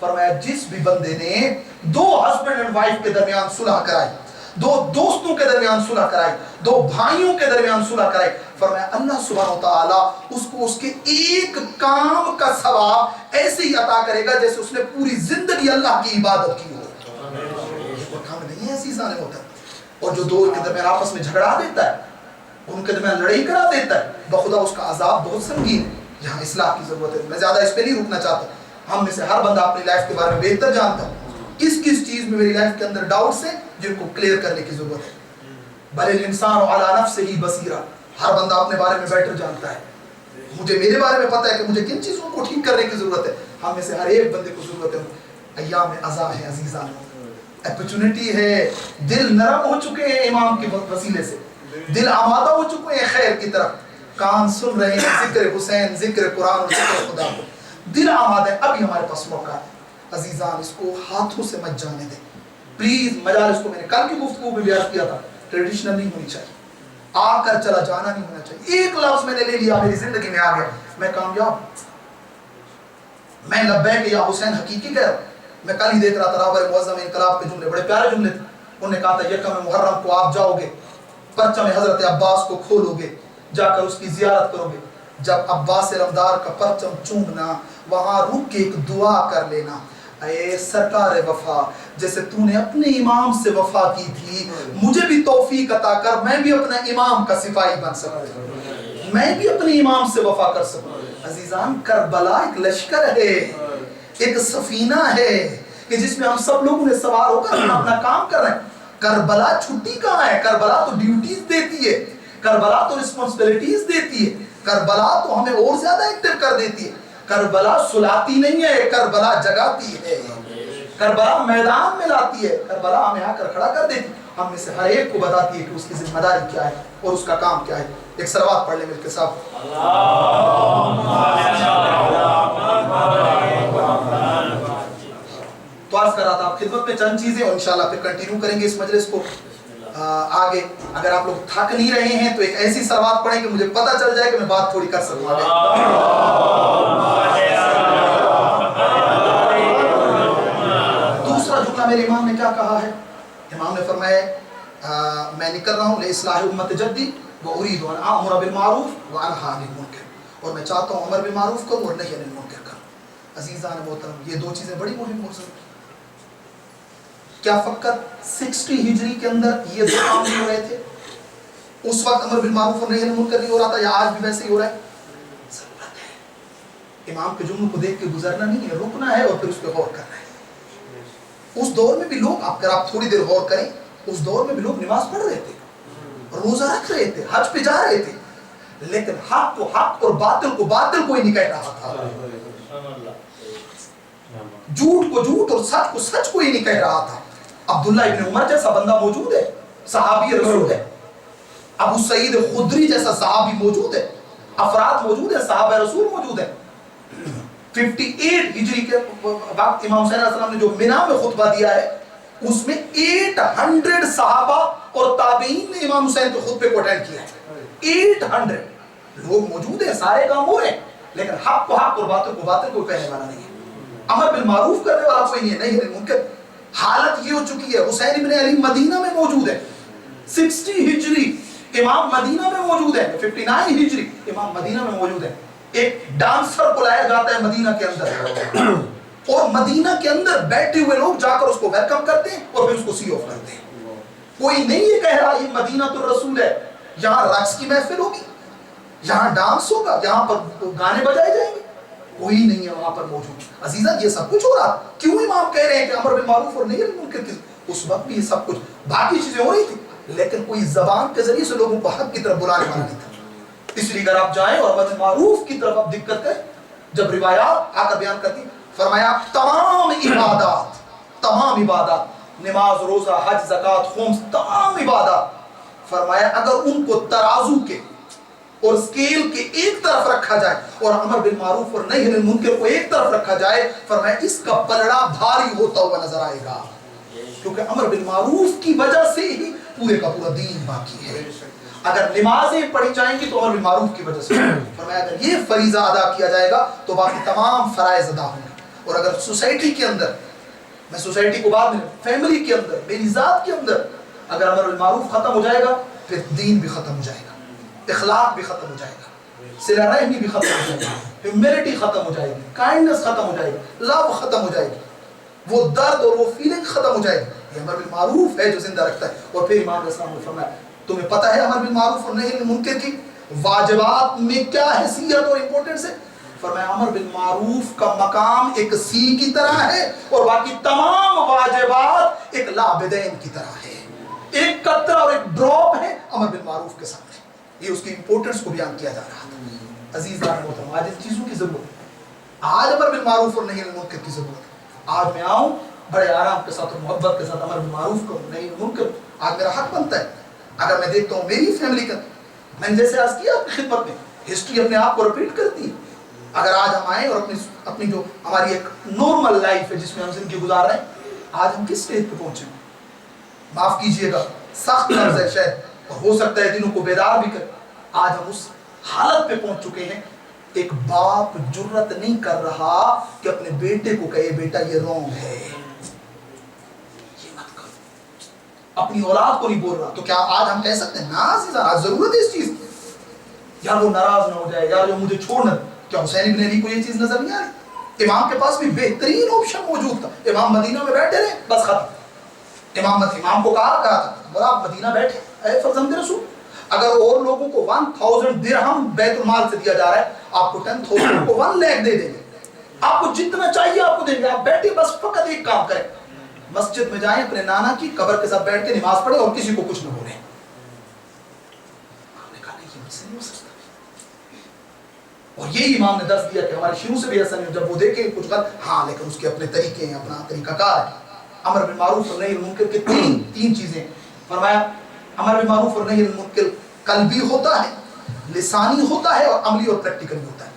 فرمایا جس بھی بندے نے دو ہسبینڈ اینڈ وائف کے درمیان صلح کرائی، دو دوستوں کے درمیان صلح کرائی، دو بھائیوں کے درمیان صلح کرائی، فرمایا اللہ سبحانہ و تعالیٰ اس کو اس کے ایک کام کا ثواب ایسے ہی عطا کرے گا جیسے اس نے پوری زندگی اللہ کی عبادت کی ہو۔ یہ کام نہیں ہے عزیزان ہوتا ہے۔ اور جو دو کے درمیان آپس میں جھگڑا دیتا ہے، ان کے درمیان لڑائی کرا دیتا ہے، بخدا اس کا عذاب بہت سنگین ہے، یہاں اصلاح کی ضرورت ہے۔ میں زیادہ اس پہ نہیں رکنا چاہتا، ہم میں سے ہر بندہ اپنی لائف کے بارے میں بہتر جانتا ہے کس کس چیز میں میری لائف کے اندر ڈاؤٹس ہیں جن کو کلیئر کرنے کی ضرورت ہے۔ بل الانسان علی نفسہ بصیرہ، ہر بندہ اپنے بارے میں بیٹر جانتا ہے، مجھے میرے بارے میں پتہ ہے کہ مجھے کن چیزوں کو ٹھیک کرنے کی ضرورت ہے۔ ہم میں سے ہر ایک بندے کو ضرورت ہے۔ ایام عزا ہے عزیزان، اپرچونٹی ہے، دل نرم ہو چکے ہیں امام کے وسیلے سے، دل آمادہ ہو چکے ہیں خیر کی طرف، کان سن رہے ہیں ذکر حسین، ذکر قرآن اور ذکر خدا کو، دل آمادہ ہے۔ ابھی ہمارے پاس موقع ہے عزیزان، اس کو ہاتھوں سے مت جانے دیں پلیز۔ مجالس کو میں نے کل کی گفتگو میں بیان کیا تھا، ٹریڈیشنل نہیں ہونی چاہیے، آ کر چلا جانا نہیں ہونا چاہیے۔ ایک لفظ میں نے لے لیا، میری زندگی میں آ گیا، میں کامیاب، میں لبیک یا حسین حقیقی کہہ رہا ہوں۔ میں کل ہی دیکھ رہا تھا رابر معظم انقلاب کے جملے، بڑے پیارے جملے تھے۔ انہوں نے کہا تھا یکم محرم کو آپ جاؤ گے، پرچم حضرت عباس کو کھولو گے، جا کر اس کی زیارت کرو گے، جب عباس علمدار کا پرچم چومنا، وہاں رک کے ایک دعا کر لینا، اے سرکار وفا، جیسے تو نے اپنے امام سے وفا کی تھی، مجھے بھی توفیق عطا کر، میں بھی اپنا امام کا سپاہی بن سکوں، میں بھی اپنے امام سے وفا کر سکوں۔ عزیزان کربلا ایک لشکر ہے، ایک سفینہ ہے کہ جس میں ہم سب لوگوں نے سوار ہو کر اپنا کام کر رہے ہیں۔ کربلا چھٹی کہاں ہے؟ کربلا تو ڈیوٹیز دیتی ہے، کربلا تو رسپانسبلٹیز دیتی ہے، کربلا تو ہمیں اور زیادہ ایکٹیو کر دیتی ہے۔ کربلا سلاتی نہیں ہے، کربلا جگاتی ہے، کربلا میدان میں لاتی ہے، کربلا ہمیں آ کر کھڑا کر دیتی ہے، ہم میں سے ہر ایک کو بتاتی ہے کہ اس کی ذمہ داری کیا ہے اور اس کا کام کیا ہے۔ ایک صلوات پڑھ لیں مل کے ساتھ۔ تو عرض کر رہا تھا آپ خدمت میں چند چیزیں، اور انشاءاللہ پھر کنٹینیو کریں گے اس مجلس کو آگے۔ اگر آپ لوگ تھک نہیں رہے ہیں تو ایک ایسی صلوات پڑھیں کہ مجھے پتہ چل جائے کہ میں بات تھوڑی کر سکوں آگے۔ دوسرا جملہ میرے امام نے کیا کہا ہے؟ امام نے فرمایا میں نکل رہا ہوں لإصلاح امت جدی واريد ان امر بالمعروف وانهى عن المنکر، اور میں چاہتا ہوں امر بالمعروف کروں اور نہی عن المنکر کروں۔ عزیزان محترم، یہ دو چیزیں بڑی مہم ہو سکتی۔ کیا فقط 60 ہجری کے اندر یہ دو کام نہیں ہو رہے تھے؟ اس وقت امر بالمعروف اور نہی عن المنکر نہیں ہو رہا تھا، یا آج بھی ویسے ہی ہو رہا ہے؟ ضرورت ہے امام کے جملوں کو دیکھ کے گزرنا نہیں ہے، رکنا ہے اور پھر اس پہ غور کرنا ہے۔ اس دور میں بھی لوگ، اگر آپ تھوڑی دیر غور کریں، اس دور میں بھی لوگ نماز پڑھ رہے تھے، روزہ رکھ رہے تھے، حج پہ جا رہے تھے، لیکن حق کو حق اور باطل کو باطل کوئی نہیں کہہ رہا تھا، جھوٹ کو جھوٹ اور سچ کو سچ کوئی نہیں کہہ رہا تھا۔ عبداللہ ابن عمر جیسا بندہ موجود ہے، صحابی رسول ہے، ابو سعید خدری جیسا صحابی موجود ہے، افراد موجود ہیں، صحابہ رسول موجود ہیں۔ 58 ہجری کے وقت امام حسین علیہ السلام نے جو منی میں خطبہ دیا ہے، اس میں 800 صحابہ اور تابعین نے امام حسین کے خطبے کو اٹینڈ کیا ہے۔ 800 لوگ موجود ہیں، سارے کام ہو رہے ہیں، لیکن حق کو حق اور باطل کو باطل کوئی کہنے والا نہیں ہے، امر بالمعروف کرنے والا کوئی نہیں ہے، نہیں منکر۔ حالت یہ ہو چکی ہے، حسین ابن علی مدینہ میں موجود ہے، 60 ہجری امام مدینہ میں موجود ہے، 59 ہجری امام مدینہ میں موجود ہے۔ ایک ڈانسر کو لایا جاتا ہے مدینہ کے اندر، اور مدینہ کے اندر بیٹھے ہوئے لوگ جا کر اس کو ویلکم کرتے ہیں اور پھر اس کو سی آف کرتے ہیں۔ کوئی نہیں یہ کہہ رہا یہ مدینہ الرسول ہے، یہاں رقص کی محفل ہوگی، یہاں ڈانس ہوگا، یہاں پر گانے بجائے جائیں گے، کوئی نہیں ہے وہاں پر موجود۔ عزیزہ یہ سب کچھ ہو رہا، کیوں امام کہہ رہے ہیں کہ امر بالمعروف اور نہی عن المنکر؟ اس وقت بھی یہ سب کچھ باقی چیزیں ہو رہی تھی، لیکن کوئی زبان کے ذریعے سے لوگوں کو حق کی طرف بلانے والا نہیں تھا۔ اس لیے اگر آپ جائیں اور امر بالمعروف کی طرف آپ دقت کریں، جب روایات آ کر بیان کرتی، فرمایا تمام عبادات، نماز، روزہ، حج، زکوٰۃ، خمس، تمام عبادات، فرمایا اگر ان کو ترازو کے اور اسکیل کے ایک طرف رکھا جائے اور امر بالمعروف اور نہی عن المنکر کو ایک طرف رکھا جائے، فرمایا اس کا پلڑا بھاری ہوتا ہوا نظر آئے گا، کیونکہ امر بالمعروف کی وجہ سے ہی پورے کا پورا دین باقی ہے۔ اگر نمازیں پڑھی جائیں گی تو امر بالمعروف کی وجہ سے، فرمایا اگر یہ فریضہ ادا کیا جائے گا تو باقی تمام فرائض ادا ہوں گے۔ اور اگر سوسائٹی کے اندر، میں سوسائٹی کو بعد میں، فیملی کے اندر، میری ذات کے اندر اگر امر بالمعروف ختم ہو جائے گا پھر دین بھی ختم ہو جائے گا، اخلاق بھی ختم ہو جائے گا، صلہ رحمی بھی ختم ہو جائے گا، ہیومینٹی ختم ہو جائے گی، کائنڈنس ختم ہو جائے گی، لو ختم ہو جائے گی، وہ درد اور وہ فیلنگ ختم ہو جائے گی۔ یہ امر بالمعروف ہے جو زندہ رکھتا ہے۔ اور پھر امام علیہ السلام نے فرمایا تمہیں پتہ ہے امر بالمعروف اور نہی عن المنکر کی واجبات میں کیا حیثیت اور امپورٹنس ہے؟ فرمایا امر بالمعروف کا مقام ایک سی کی طرح ہے اور باقی تمام واجبات ایک لابدین کی طرح ہے، ایک قطرہ اور ایک ڈراپ ہے امر بالمعروف کے سامنے۔ یہ اس کی امپورٹنس کو بیان کیا جا رہا تھا۔ عزیزان محترم، آج ان چیزوں کی ضرورت ہے، آج امر بالمعروف اور نہی عن المنکر کی ضرورت ہے۔ آج میں آؤں بڑے آرام کے ساتھ اور محبت کے ساتھ امر بالمعروف کو نہی عن المنکر، آج میرا حق بنتا ہے۔ اگر میں دیکھتا ہوں میری فیملی کا، میں نے جیسے عرض کیا آپ کی خدمت میں، ہسٹری اپنے آپ کو رپیٹ کرتی ہے۔ اگر آج ہم آئیں اور اپنی جو ہماری ایک نارمل لائف ہے جس میں ہم زندگی گزار رہے ہیں، آج ہم کس سٹیج پہ پہنچے؟ معاف کیجئے گا، سخت لفظ ہے شاید اور ہو سکتا ہے دلوں کو بیدار بھی کرے، آج ہم اس حالت پہ پہنچ چکے ہیں ایک باپ جرت نہیں کر رہا کہ اپنے بیٹے کو کہے بیٹا یہ رونگ ہے، یہ مت کرو، اپنی اولاد کو نہیں بول رہا۔ تو کیا آج ہم کہہ سکتے ہیں نا عزیزان آج ضرورت ہے اس چیز کی؟ یار وہ ناراض نہ ہو جائے، یار وہ مجھے چھوڑ نہ دے۔ کیا حسین ابن علی کو یہ چیز نظر نہیں آ رہی؟ امام کے پاس بھی بہترین آپشن موجود تھا، امام مدینہ میں بیٹھے رہے بس ختم۔ امام کو کہا تھا بولا آپ مدینہ بیٹھے اے فرزند رسول، اگر اور لوگوں کو 1000 درہم بیت المال سے دیا جا رہا ہے، آپ کو 10,000 کو 1 لاکھ دے دیں گے، آپ کو جتنا چاہیے آپ کو دیں گے، آپ بیٹھے بس فقط ایک کام کریں، مسجد میں جائیں اپنے نانا کی قبر کے ساتھ بیٹھ کے نماز پڑھیں اور کسی کو کچھ نہ بولیں۔ آپ نے کہا نہیں یہ مجھ سے نہیں ہو سکتا، اور یہی امام نے درس دیا کہ ہمارے شروع سے بھی ایسا نہیں، جب وہ دیکھیں کچھ غلط، ہاں لیکن اس کے اپنے طریقے ہیں، اپنا طریقہ کار ہے۔ امر بالمعروف اور نہی عن المنکر کے تین چیزیں فرمایا، امر بالمعروف اور نہی عن المنکر قلبی ہوتا ہے، لسانی ہوتا ہے اور عملی اور پریکٹیکل ہوتا ہے۔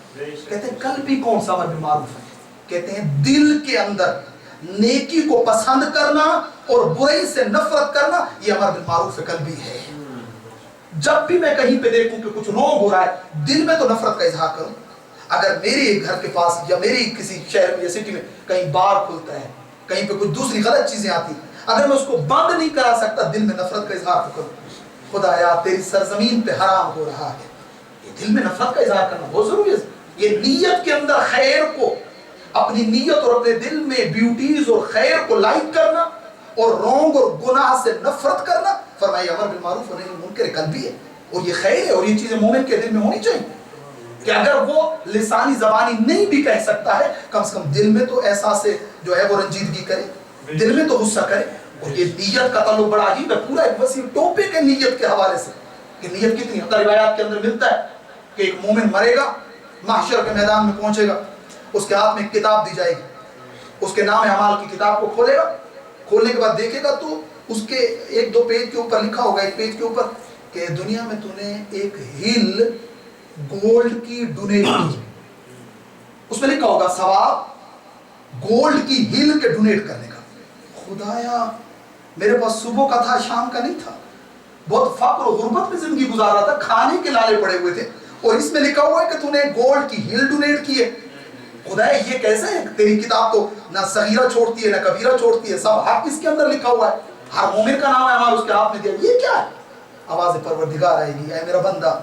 کہتے ہیں قلبی کون سا امر بالمعروف ہے؟ کہتے ہیں دل کے اندر نیکی کو پسند کرنا اور برائی سے نفرت کرنا، یہ امر بالمعروف قلبی ہے۔ جب بھی میں کہیں پہ دیکھوں کہ کچھ رونگ ہو رہا ہے، دل میں تو نفرت کا اظہار کروں۔ اگر میرے گھر کے پاس یا میری کسی شہر میں یا سٹی میں کہیں بار کھلتا ہے، کہیں پہ کچھ دوسری غلط چیزیں آتی ہیں، اگر میں اس کو بند نہیں کرا سکتا، دل میں نفرت کا اظہار تو کروں۔ خدایا تیری سرزمین پہ حرام ہو رہا ہے، یہ دل میں نفرت کا اظہار کرنا بہت ضروری ہے۔ یہ نیت کے اندر خیر کو، اپنی نیت اور اپنے دل میں بیوٹیز اور خیر کو لائک کرنا اور رونگ اور گناہ سے نفرت کرنا، فرمایا امر بالمعروف اور نہی عن المنکر قلبی ہے، اور یہ خیر ہے اور یہ چیزیں مومن کے دل میں ہونی چاہیے کہ اگر وہ لسانی زبانی نہیں بھی کہہ سکتا ہے، کم سے کم دل میں تو احساس جو ہے وہ رنجیدگی کرے، دل میں تو غصہ کرے۔ اور یہ نیت کا تعلق بڑا عجیب ہے، پورا ایک وسیع ٹاپک ہے نیت کے حوالے سے کہ نیت کتنی ہے۔ روایات کے اندر ملتا ہے کہ ایک مومن مرے گا، محشر کے میدان میں پہنچے گا، اس کے ہاتھ میں ایک کتاب دی جائے گی، اس کے نام اعمال کی کتاب کو کھولے گا، کھولنے کے بعد دیکھے گا تو اس کے 1-2 پیج کے اوپر لکھا ہوگا، ایک پیج کے اوپر کہ دنیا میں تو نے ایک ہل گولڈ کی ڈونیٹ کی، اس میں لکھا ہوگا ثواب گولڈ کی ہل کے ڈونیٹ کرنے کا۔ خدایا میرے پاس صبح کا تھا شام کا نہیں تھا، بہت فقر و غربت میں زندگی گزار رہا تھا، کھانے کے لالے پڑے ہوئے تھے، اور اس میں لکھا ہوا ہے کہ تو نے گولڈ کی ہل ڈونیٹ کی ہے۔ خدایا یہ کیسے ہے؟ تیری کتاب تو نہ صغیرہ چھوڑتی ہے نہ کبیرہ چھوڑتی ہے، سب حق اس کے اندر لکھا ہوا ہے، ہر مومن کا نام اعمال اس کے ہاتھ میں دیا، یہ کیا ہے؟ آواز پروردگار آئے گی، اے میرا بندہ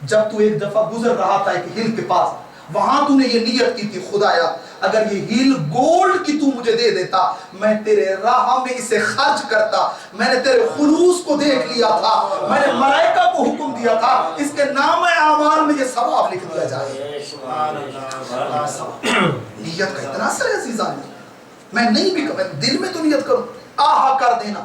جب تو ایک دفعہ گزر رہا تھا ایک ہل کے پاس، وہاں تو نے یہ نیت کی تھی خدایا اگر یہ ہل گولڈ کی تو مجھے دے دیتا، میں تیرے راہ میں اسے خرچ کرتا، میں نے تیرے خلوص کو دیکھ لیا تھا، میں نے ملائکہ کو حکم دیا تھا اس کے نام اعمال میں یہ ثواب لکھ دیا جائے۔ نیت کا اتنا اثر ہے عزیزان، میں نہیں بھی میں دل میں تو نیت کروں، آہا کر دینا۔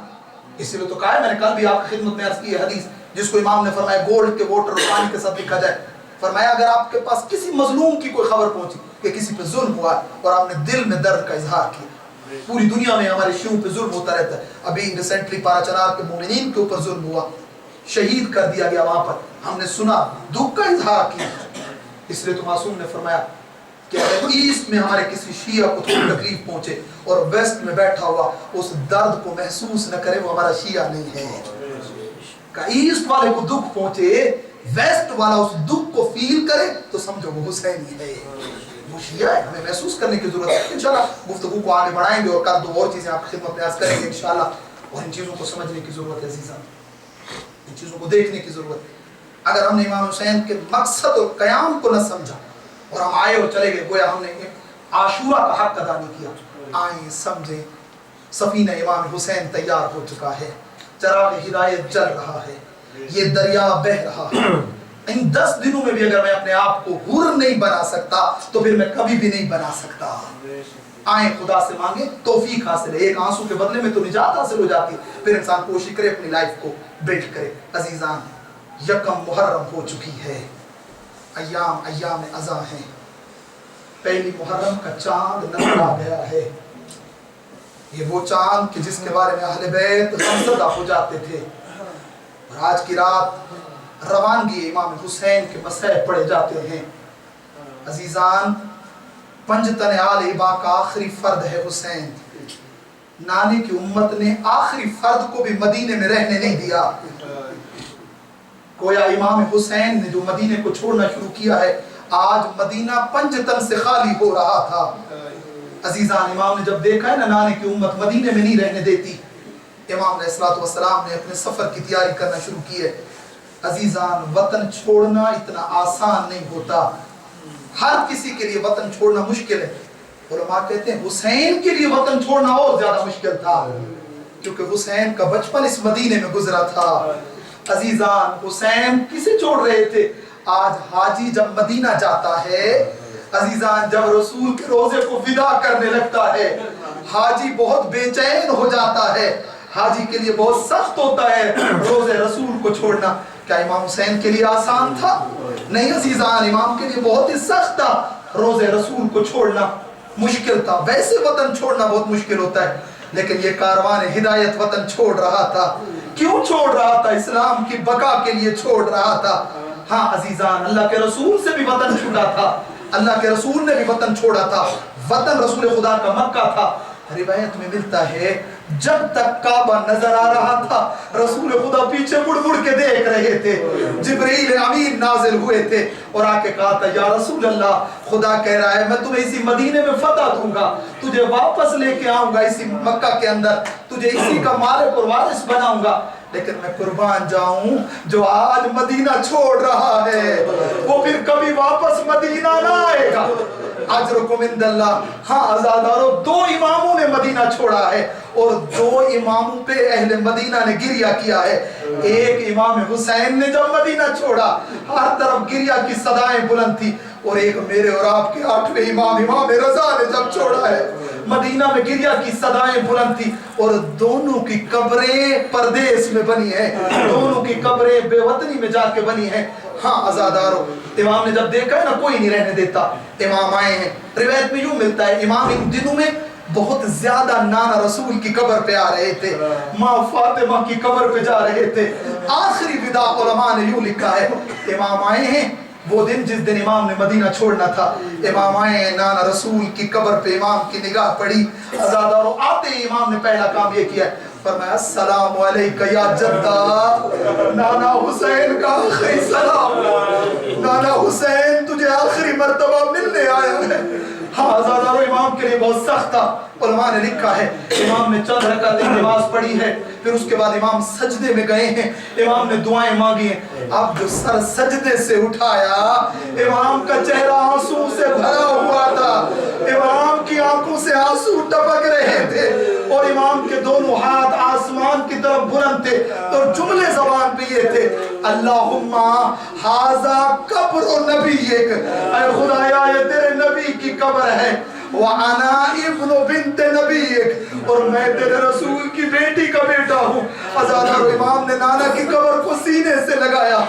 اسی لیے تو کہا ہے، میں نے کل بھی آپ کی خدمت میں عرض کی ہے حدیث جس کو امام نے فرمایا گولڈ کے واٹر اور پانی کے ساتھ لکھا جائے۔ فرمایا اگر آپ کے پاس کسی مظلوم کی کوئی خبر پہنچی کہ کسی پہ ظلم ہوا اور آپ نے دل میں درد کا اظہار کیا، پوری دنیا میں ہمارے شیعوں پہ ظلم ہوتا رہتا ہے، ابھی ریسنٹلی پارا چنار کے مومنین کے اوپر ظلم ہوا، شہید کر دیا گیا وہاں پر، ہم نے سنا دکھ کا اظہار کیا۔ اس لیے تو معصوم نے فرمایا کہ اگر ایسٹ میں ہمارے کسی شیعہ کو تھوڑی تکلیف پہنچے اور ویسٹ میں بیٹھا ہوا اس درد کو محسوس نہ کرے، وہ ہمارا شیعہ نہیں ہے۔ کہ ایسٹ والے کو دکھ پہنچے ویسٹ والا اس دکھ کو فیل کرے تو سمجھو وہ حسینی ہے، وہ شیعہ ہے. ہمیں محسوس کرنے کی ضرورت ہے. انشاءاللہ گفتگو کو آگے بڑھائیں گے اور کل 2 اور چیزیں آپ کی خدمت میں عرض کریں گے انشاءاللہ. اور ان چیزوں کو سمجھنے کی ضرورت ہے عزیزان، ان چیزوں کو دیکھنے کی ضرورت ہے. اگر ہم نے امام حسین کے مقصد اور قیام کو نہ سمجھا اور ہم آئے اور چلے گئے، گویا ہم نے عاشورہ کا حق ادا نہیں کیا. آئیں سمجھیں، سفینہ امام حسین تیار ہو چکا ہے، چراغ ہدایت جل رہا ہے، یہ دریا بہ رہا ہے. ان 10 دنوں میں بھی اگر میں اپنے آپ کو حر نہیں بنا سکتا تو پھر میں کبھی بھی نہیں بنا سکتا. آئیں خدا سے مانگیں توفیق حاصل ہے. ایک آنسو کے بدلے میں تو نجات حاصل ہو جاتی ہے. پھر انسان کوشش کرے اپنی لائف کو بلڈ کرے. عزیزان، یکم محرم ہو چکی ہے، ایام ازاں ہیں. پہلی محرم کا چاند نظر آ گیا ہے. یہ وہ چاند کہ جس کے بارے میں اہل بیت غمزدہ ہو جاتے تھے. اور آج کی رات روانگی امام حسین کے مسائل پڑے جاتے ہیں. عزیزان، پنجتن آل ابا کا آخری فرد ہے حسین. نانے کی امت نے آخری فرد کو بھی مدینے میں رہنے نہیں دیا. گویا امام حسین نے جو مدینے کو چھوڑنا شروع کیا ہے، آج مدینہ پنجتن سے خالی ہو رہا تھا. عزیزان، امام نے جب دیکھا ہے نا نانے کی امت مدینے میں نہیں رہنے دیتی، امام علیہ السلام نے اپنے سفر کی تیاری کرنا شروع کی ہے. عزیزان، وطن چھوڑنا اتنا آسان نہیں ہوتا. ہر کسی کے لیے وطن چھوڑنا مشکل ہے. علماء کہتے ہیں حسین کے لیے وطن چھوڑنا اور زیادہ مشکل تھا، کیونکہ حسین کا بچپن اس مدینے میں گزرا تھا. عزیزان، حسین کسے چھوڑ رہے تھے؟ آج حاجی جب مدینہ جاتا ہے، عزیزان جب رسول کے روزے کو ودا کرنے لگتا ہے، حاجی بہت بے چین ہو جاتا ہے. حاجی کے لیے بہت سخت ہوتا ہے روزے رسول کو چھوڑنا. کیا امام حسین کے لیے آسان تھا؟ نہیں عزیزان، امام کے لیے بہت ہی سخت تھا. روزے رسول کو چھوڑنا مشکل تھا. ویسے وطن چھوڑنا بہت مشکل ہوتا ہے، لیکن یہ کاروان ہدایت وطن چھوڑ رہا تھا. کیوں چھوڑ رہا تھا؟ اسلام کی بقا کے لیے چھوڑ رہا تھا. ہاں عزیزان، اللہ کے رسول سے بھی وطن چھوڑا تھا. اللہ کے رسول نے بھی وطن چھوڑا تھا. وطن رسول خدا کا مکہ تھا. روایت میں ملتا ہے جب تک کعبہ نظر آ رہا تھا، رسول خدا پیچھے مڑ مڑ کے دیکھ رہے تھے. جبریل امین نازل ہوئے تھے اور آ کے کہا تھا یا رسول اللہ، خدا کہہ رہا ہے میں تمہیں اسی مدینے میں فتح دوں گا، تجھے واپس لے کے آؤں گا اسی مکہ کے اندر، تجھے اسی کا مالک اور وارث بناؤں گا. لیکن میں قربان جاؤں، جو آج مدینہ چھوڑ رہا ہے وہ پھر کبھی واپس مدینہ نہ آئے گا. اجرکم عند اللہ. ہاں عزادارو، 2 اماموں نے مدینہ چھوڑا ہے اور 2 اماموں پہ اہل مدینہ نے گریہ کیا ہے. ایک امام حسین نے جب مدینہ چھوڑا، ہر طرف گریہ کی صدائیں بلند تھی. اور ایک میرے اور آپ کے 8ویں امام رضا نے جب چھوڑا ہے، مدینہ میں گریہ کی صدائیں بلند تھی. اور دونوں کی قبریں پردیس میں بنی ہیں، دونوں کی قبریں بے وطنی میں جا کے بنی ہیں. ہاں عزادارو، امام نے جب دیکھا ہے نا کوئی نہیں رہنے دیتا، امام آئے ہیں. روایت میں یوں ملتا ہے امام ان دنوں میں بہت زیادہ نانا رسول کی قبر پہ آ رہے تھے، ماں فاطمہ کی قبر پہ جا رہے تھے. آخری وداع علماء نے یوں لکھا ہے، امام آئے ہیں وہ دن جس دن امام نے مدینہ چھوڑنا تھا. امام آئے ہیں، نانا رسول کی قبر پہ امام کی نگاہ پڑی. عزادارو، آتے ہی امام نے پہلا کام یہ کیا ہے، فرمایا السلام علیکہ یا جدہ. نانا حسین کا آخری سلام. نانا حسین تجھے آخری مرتبہ ملنے آیا ہے. ہاں عزادارو، امام کے لیے بہت سخت تھا. علماء نے لکھا ہے امام نے چند رکعتیں نماز پڑھی ہے، پھر اس کے بعد امام سجدے میں گئے ہیں، امام نے دعائیں مانگی ہیں. اب جو سر سجدے سے اٹھایا، امام کا چہرہ آنسو سے بھرا ہوا تھا، امام کی آنکھوں سے آنسو ٹپک رہے تھے اور امام کے دونوں ہاتھ آسمان کی طرف بلند تھے. تو جملے زبان پہ یہ تھے، اللہم ھذا قبر نبیک، اے خدایا یہ تیرے نبی کی قبر ہے، وَأَنَا ابن بنت نبیک، اور میں تیرے رسول کی بیٹی کا بیٹا ہوں. عزادارو، امام نے نانا کی قبر کو سینے سے لگایا،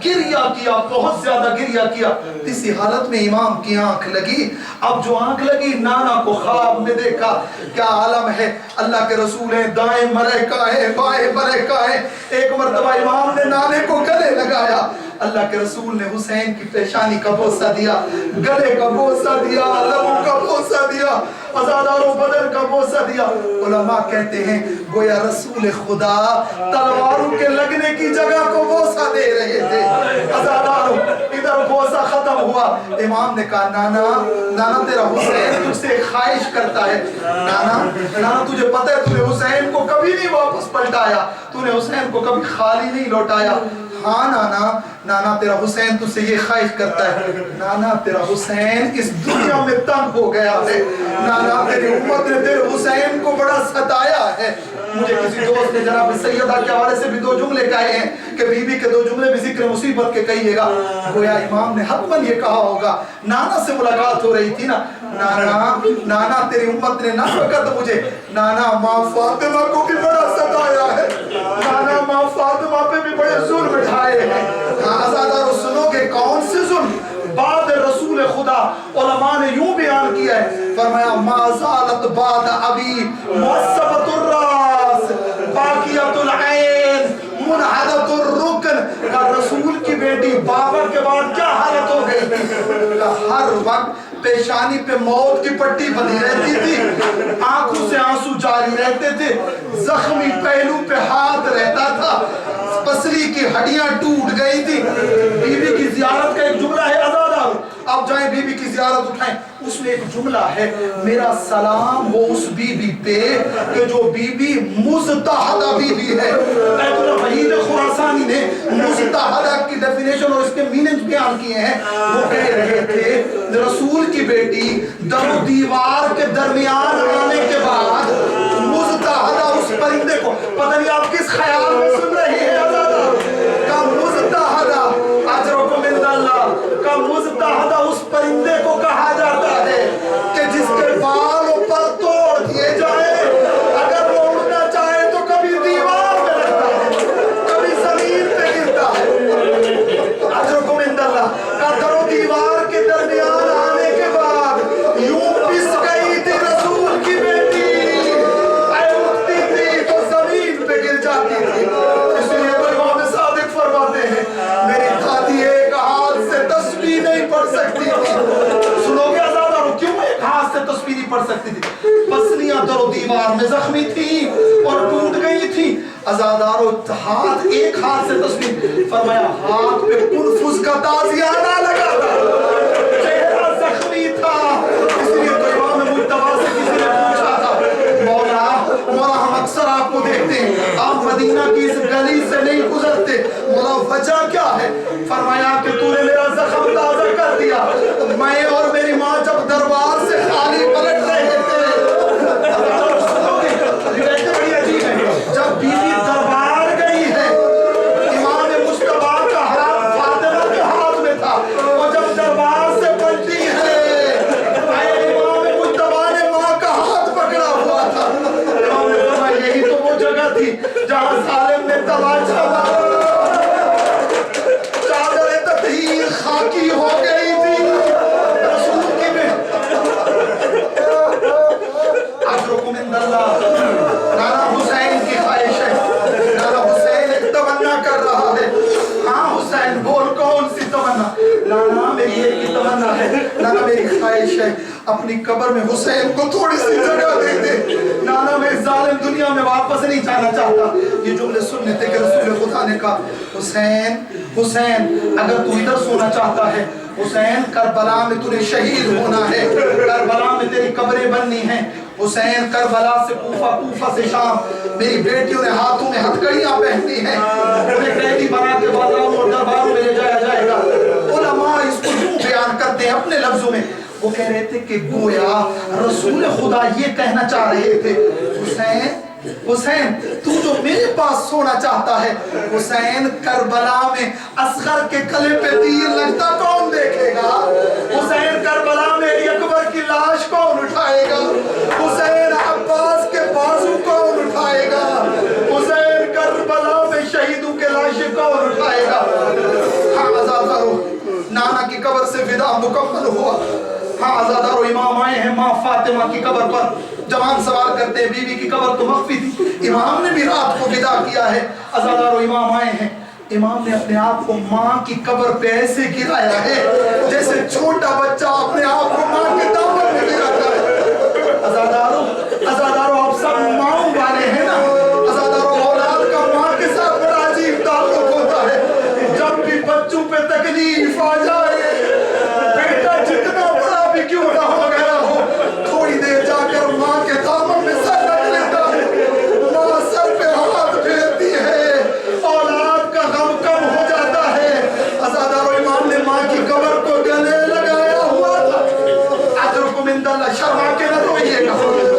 گریہ کیا، بہت زیادہ گریہ کیا. اسی حالت میں امام کی آنکھ لگی. اب جو آنکھ لگی، نانا کو خواب میں دیکھا. کیا عالم ہے، اللہ کے رسول ہیں، دائیں ملائکہ ہیں، بائیں ملائکہ ہیں. ایک مرتبہ امام نے نانے کو گلے لگایا، اللہ کے رسول نے حسین کی پیشانی کا بوسہ دیا، گلے کا بوسہ دیا، لبوں کا بوسہ بوسہ دیا، عزاداروں بدر کا بوسہ دیا۔ علماء کہتے ہیں گویا رسول خدا تلواروں کے لگنے کی جگہ کو بوسہ دے رہے تھے۔ عزاداروں ادھر بوسہ ختم ہوا، امام نے کہا نانا تیرا حسین تجھ سے ایک خواہش کرتا ہے۔ نانا تجھے پتہ ہے تو نے حسین کو کبھی نہیں واپس پلٹایا، تو نے حسین کو کبھی خالی نہیں لوٹایا۔ ہاں نانا تیرا حسین تجھ سے یہ خواہش کرتا ہے۔ نانا تیرا حسین اس دنیا میں تنگ ہو گیا ہے، نانا تیری امت نے تیرے حسین کو بڑا ستایا ہے۔ مجھے کسی دوست نے جناب سیدہ کے حوالے سے بھی 2 جملے کہے ہیں کہ بی بی کے 2 جملے بھی ذکر مصیبت کے کہیے گا۔ گویا امام نے حتماً یہ کہا ہوگا، نانا سے ملاقات ہو رہی تھی نا، نانا تیری امت نے نہ فقط مجھے، نانا ماں فاطمہ کو بھی بڑا ستایا ہے، نانا ماں فاطمہ پہ بھی بڑے ظلم اٹھائے ہیں۔ آزادارو سنو گے کون سے ظلم؟ بعد رسول خدا علماء نے یوں بیان کیا ہے، فرمایا ما زالت بعد ابی معصبت الراس باقیت العین منحدت الرکن۔ کہ رسول کی بیٹی بابا کے بعد کیا حالت ہو گئی تھی؟ ہر وقت پیشانی پہ موت کی پٹی بندھی رہتی تھی، آنکھوں سے آنسو جاری رہتے تھے، زخمی پہلو پہ ہاتھ رہتا تھا، پسلی کی ہڈیاں ٹوٹ گئی تھی۔ بی بی کی زیارت کا ایک جملہ ہے، عزادار آپ جائیں بی بی کی زیارت اٹھائیں، اس میں ایک جملہ ہے، میرا سلام وہ اس بی بی پہ کہ جو بی بی مزدہدہ بی بی ہے۔ ایت اللہ وحید خراسانی نے مزدہدہ کی ڈیفینیشن اور اس کے میننگ بیان کیے ہیں۔ وہ کہہ رہے تھے رسول کی بیٹی در و دیوار کے درمیان آنے کے بعد مزدہدہ اس پرندے کو، پتہ نہیں آپ کس خیال میں سن رہی ہے عزادہ، کا مزدہدہ اجرکم عند اللہ، کا مزدہدہ اس پرندے کو کہا جاتا ہے کہ جس کے بال پر توڑ دیے جائیں، اگر وہ اڑنا چاہے تو کبھی دیوار میں لگتا ہے، کبھی زمین پہ گرتا ہے۔ اجرکم عند اللہ کا در و دیوار کے درمیان آنے کے بعد یوں پس گئی تھی رسول کی بیٹی، اٹھتی تھی تو زمین پہ گر جاتی تھی۔ اس لیے امام صادق فرماتے ہیں میری دادی ایک ہاتھ سے تسبیح نہیں پڑھ سکتی تھی۔ سنو گے عزادارو کیوں ایک ہاتھ سے تسبیح نہیں پڑھ سکتی تھی؟ پسلیاں در و دیوار میں زخمی تھی اور ٹوٹ گئی تھی۔ عزادارو ہاتھ ایک ہاتھ سے تسبیح، فرمایا ہاتھ پہ کنفس کا تازیانہ لگا تھا، چہرہ زخمی تھا۔ اس لیے تو امام مجتبیٰ سے کسی نے پوچھا تھا مولا ہم اکثر آپ کو دیکھتے ہیں آپ مدینہ کی اس گلی سے نہیں گزرتے، مولا وجہ کیا ہے؟ فرمایا کہ تو نے میرا زخم تازہ کر دیا، میں اور میری ماں جب دربار سے خالی پلٹ رہے تھے، بڑی عجیب ہے، جب بیوی دربار گئی ہے امام مجتبیٰ کا ہاتھ فاطمہ کے ہاتھ میں تھا، اور جب دربار سے پلٹی ہے امام مجتبیٰ نے ماں کا ہاتھ پکڑا ہوا تھا۔ امام نے فرمایا یہی تو وہ جگہ تھی جہاں ظالم نے تماچا مارا، چادر تطہیر خاکی ہو گئی تھی رسول کی میں۔ اجرکم عند اللہ، نانا حسین کی خواہش ہے، نانا حسین ایک تمنا کر رہا ہے۔ ہاں حسین بول کون سی تمنا؟ نانا میری ایک ہی تمنا ہے، نانا میری خواہش ہے اپنی قبر میں حسین کو تھوڑی سی جگہ دے دے، نانا میں ظالم دنیا میں واپس نہیں جانا چاہتا۔ یہ جملے سننے تھے کہ رسول خدا نے کہا حسین اگر تو ادھر سونا چاہتا ہے، حسین کربلا میں تجھے شہید ہونا ہے، کربلا میں تیری قبریں بننی ہیں، حسین کربلا سے کوفہ، کوفہ سے شام، میری بیٹیوں نے ہاتھوں میں ہتھکڑیاں پہنی ہیں، انہیں قیدی بنا کے بازاروں اور درباروں میں لے جایا جائے گا۔ علماء اس کو یوں بیان کرتے ہیں اپنے لفظوں میں، وہ کہہ رہے تھے کہ گویا رسول خدا یہ کہنا چاہ رہے تھے حسین تو جو میرے پاس سونا چاہتا ہے، حسین کربلا میں اصغر کے گلے پہ تیر لگتا کون دیکھے گا؟ حسین کربلا میں علی اکبر کی لاش کون اٹھائے گا؟ حسین عباس کے بازو کون اٹھائے گا؟ حسین کربلا میں شہیدوں کے لاشیں کون اٹھائے گا؟ ہاں عزادارو نانا کی قبر سے ودا مکمل ہوا۔ ہاں عزادارو امام آئے ہیں ماں فاطمہ کی قبر پر، جوان سوال کرتے ہیں بی بی کی قبر تو مخفی تھی، امام نے بھی رات کو ودا کیا ہے۔ عزادارو امام آئے ہیں، امام نے اپنے آپ کو ماں کی قبر پہ ایسے گرایا ہے جیسے چھوٹا بچہ اپنے آپ کو ماں کے دامن میں گراتا ہے۔ اللہ شرما کے نہ روئیے گا،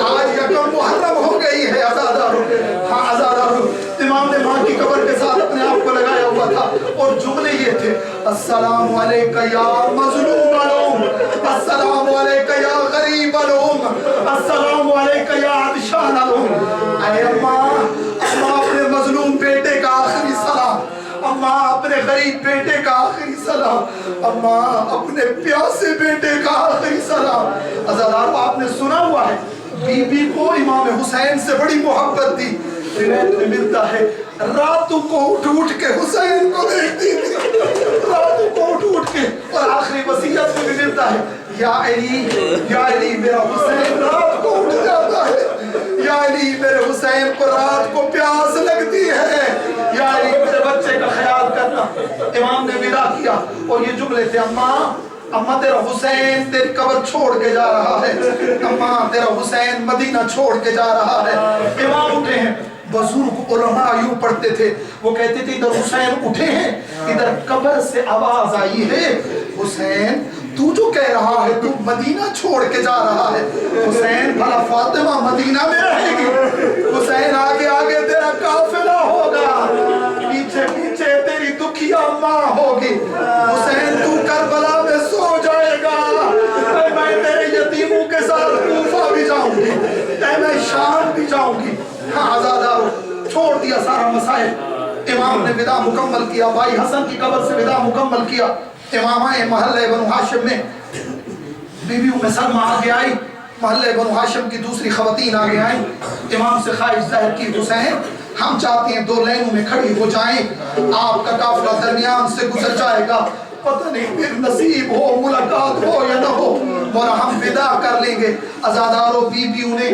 آج یکم محرم ہو گئی ہے عزادارو، ہاں عزادارو، امام نے ماں کی قبر کے ساتھ اپنے آپ کو لگایا ہوا تھا اور جملے یہ تھے: السلام علیکہ یا مظلوم الام، السلام علیکہ یا غریب الام، السلام علیکہ یا عطشان الام۔ اے اماں، اماں اپنے مظلوم بیٹے کا آخری سلام، اماں اپنے غریب بیٹے کا آخری سلام، اماں اپنے پیاسے بیٹے کا آخری سلام۔ عزادارو آپ نے سنا ہوا ہے بی بی کو امام حسین سے بڑی محبت تھی، روایت میں ملتا ہے راتوں کو اٹھ کے حسین کو دیکھتی تھی، راتوں کو اٹھ کے، اور آخری وصیت میں بھی ملتا ہے یا علی میرا حسین رات کو اٹھ جاتا ہے، یا علی میرے حسین کو رات کو پیاس لگتی ہے، یا علی میرے بچے کا خیال کرنا۔ امام نے ودا کیا اور یہ جملے تھے: اماں تیرا حسین تیری قبر چھوڑ کے جا رہا ہے، اماں تیرا حسین مدینہ چھوڑ کے جا رہا ہے۔ امام اٹھے ہیں، بزرگ علماء یوں پڑھتے تھے، وہ کہتے تھے ادھر حسین اٹھے ہیں، ادھر قبر سے آواز آئی ہے: حسین تو جو کہہ رہا ہے تو مدینہ چھوڑ کے جا رہا ہے، حسین بھلا فاطمہ مدینہ میں رہے گی، حسین آگے آگے تیرا قافلہ ہوگا، پیچھے پیچھے تیری دکھیا ماں ہوگی، حسین تو کربلا میں سو جائے گا، میں تیرے یتیموں کے ساتھ کوفہ بھی جاؤں گی، میں شام بھی جاؤں گی۔ ہاں عزادارو، چھوڑ دیا سارا مسائل، امام نے ودا مکمل کیا، بھائی حسن کی قبر سے ودا مکمل کیا۔ امام آئے محلہ بنو ہاشم میں، بی بی ام سلمہ آگے آئی، محلہ بنو ہاشم کی دوسری خواتین آگے آئیں، امام سے خواہش ظاہر کی: حسین ہم چاہتے ہیں 2 لینوں میں کھڑی ہو جائیں، آپ کا قافلہ درمیان سے گزر جائے گا، پتہ نہیں پھر نصیب ہو ملاقات ہو یا نہ ہو، مولا ہم ودا کر لیں گے۔ عزادارو، بیویوں نے،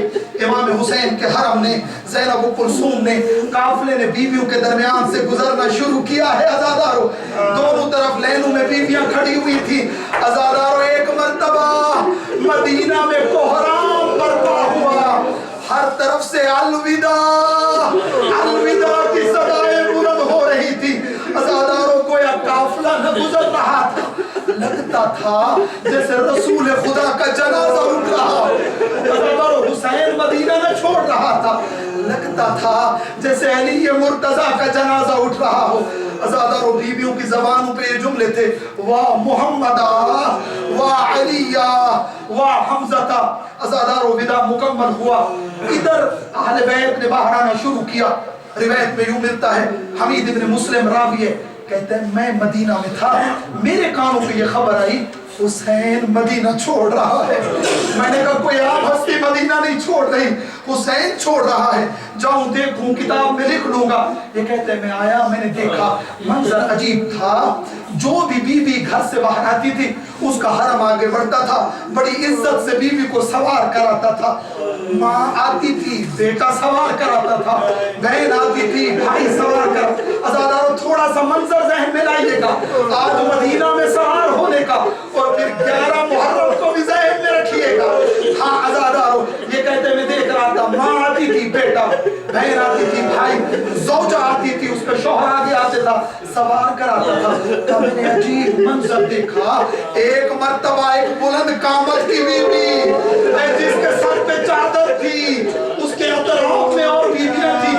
امام حسین کے حرم نے، زینب و کلثوم نے، قافلے نے بیویوں کے درمیان سے گزرنا شروع کیا ہے۔ عزادارو، دونوں طرف لینوں میں بیویاں کھڑی ہوئی تھی۔ عزادارو، ایک مرتبہ مدینہ میں کوہرام برپا ہوا، ہر طرف سے الوداع الوداع کی صدائیں بلند ہو رہی تھی۔ عزادارو، گویا قافلہ نہ گزر رہا تھا، لگتا تھا جیسے رسول خدا کا جنازہ اٹھ رہا ہو۔ عزادارو، حسین مدینہ نہ چھوڑ رہا تھا، لگتا تھا جیسے علی مرتضیٰ کا جنازہ اٹھ رہا ہو۔ عزادارو، بیویوں کی زبانوں پہ یہ جملے تھے: واہ محمدہ، واہ علیہ، واہ حمزہ۔ عزادارو، ودا مکمل ہوا، ادھر اہل بیت نے باہر آنا شروع کیا۔ روایت میں یوں ملتا ہے، حمید بن مسلم راوی ہے، کہتے ہیں میں مدینہ میں تھا، میرے کانوں پہ یہ خبر آئی حسین مدینہ چھوڑ رہا ہے۔ میں نے کہا کوئی عام ہستی مدینہ نہیں چھوڑ رہی، حسین چھوڑ رہا ہے، جاؤں دیکھوں، کتاب میں لکھ لوں گا۔ یہ کہتے ہیں میں آیا، میں نے دیکھا، منظر عجیب تھا، جو بھی بی بی گھر سے باہر آتی تھی اس کا حرم آگے بڑھتا تھا، بڑی عزت سے بی بی کو سوار کراتا تھا، ماں آتی تھی بیٹا سوار کراتا تھا، بہن آتی تھی بھائی سوار کراتا۔ عزادارو، تھوڑا سا منظر ذہن میں لائیے گا، آج مدینہ میں سوار ہونے کا، اور پھر 11 محرم کو بھی ذہن میں رکھیے گا۔ ہاں عزادارو، یہ کہتے میں دیکھ رہا تھا، ماں آتی تھی بیٹا، بہن آتی تھی بھائی، زوجہ آتی تھی، اس کا شوہر آگے آتے تھا، سوار کراتا تھا۔ تب میں نے عجیب منظر دیکھا، ایک مرتبہ ایک بلند قامت کی بیوی جس کے سر پہ چادر تھی، اس کے اطراف میں اور بیویاں تھی،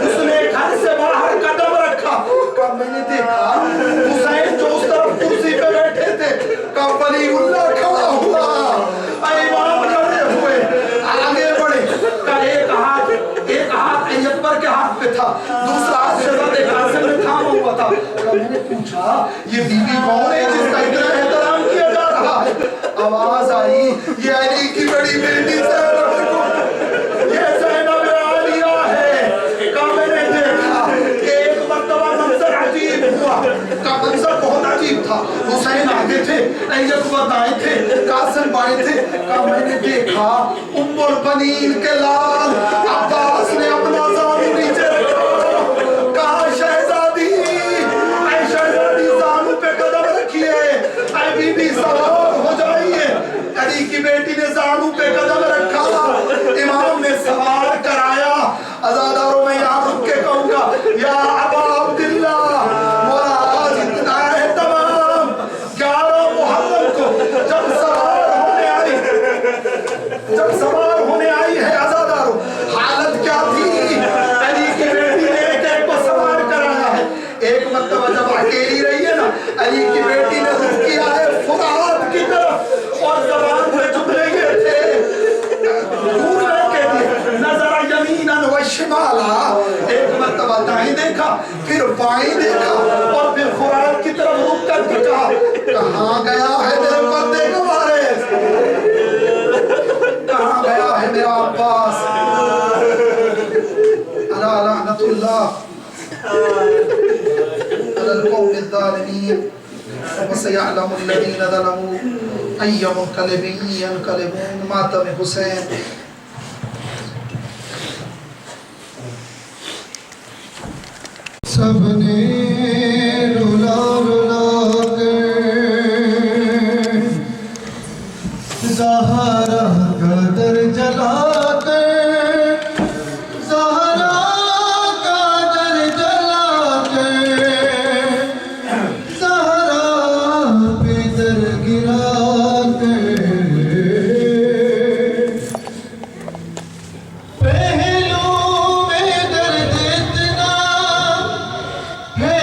اس نے گھر سے باہر قدم رکھا۔ کہا میں نے دیکھا حسین جو اس طرف کرسی پہ بیٹھے تھے، کہا ولی اللہ کھڑا ہوا، امام کھڑے ہوئے، آگے بڑھے، کہا ایک ہاتھ ایتبر کے ہاتھ پہ تھا، دوسرا ہاتھ شہزادے قاسم میں تھاما ہوا تھا۔ میں نے پوچھا یہ بیوی کون ہے جس کا اتنا احترام کیا جا رہا ہے؟ آواز آئی یہ علی کی بڑی بیٹی یہ زینب عالیہ ہے۔ کہا میں نے دیکھا، ایک مرتبہ منظر عجیب ہوا، کا منظر بہت عجیب تھا، حسین آگے تھے، ایتبر دائیں تھے، قاسم بائیں تھے۔ کہا میں نے دیکھا ام البنین کے لال عباس نے اپنا زانو نیچے رکھا، کہا شہزادی، اے شہزادی زانو پہ قدم رکھیے، اے بی بی سوار ہو جائیے۔ علی کی بیٹی نے زانو پہ قدم رکھا، امام نے سوار کرایا۔ عزاداروں میں یہاں رک کے کہوں گا یا ابا عبداللہ، مولا آج اتنا ہے تمام 11 محرم کو جب سوار ہونے آئی نہیں دیکھا اور پھر قرآن کی طرف رک کر کے کہا کہاں گیا ہے میرے بندے کو مارے کہاں گیا ہے میرا عباس علی لعنت اللہ علی القوم الظالمین وسيعلم الذين ظلموا أي منقلب ينقلبون ماتم حسین سب نے رلا رلا کر زہرا کا در جلا کر زہرا کا در جلا کر زہرا پہ در گرا کر پہلو میں درد اتنا ہے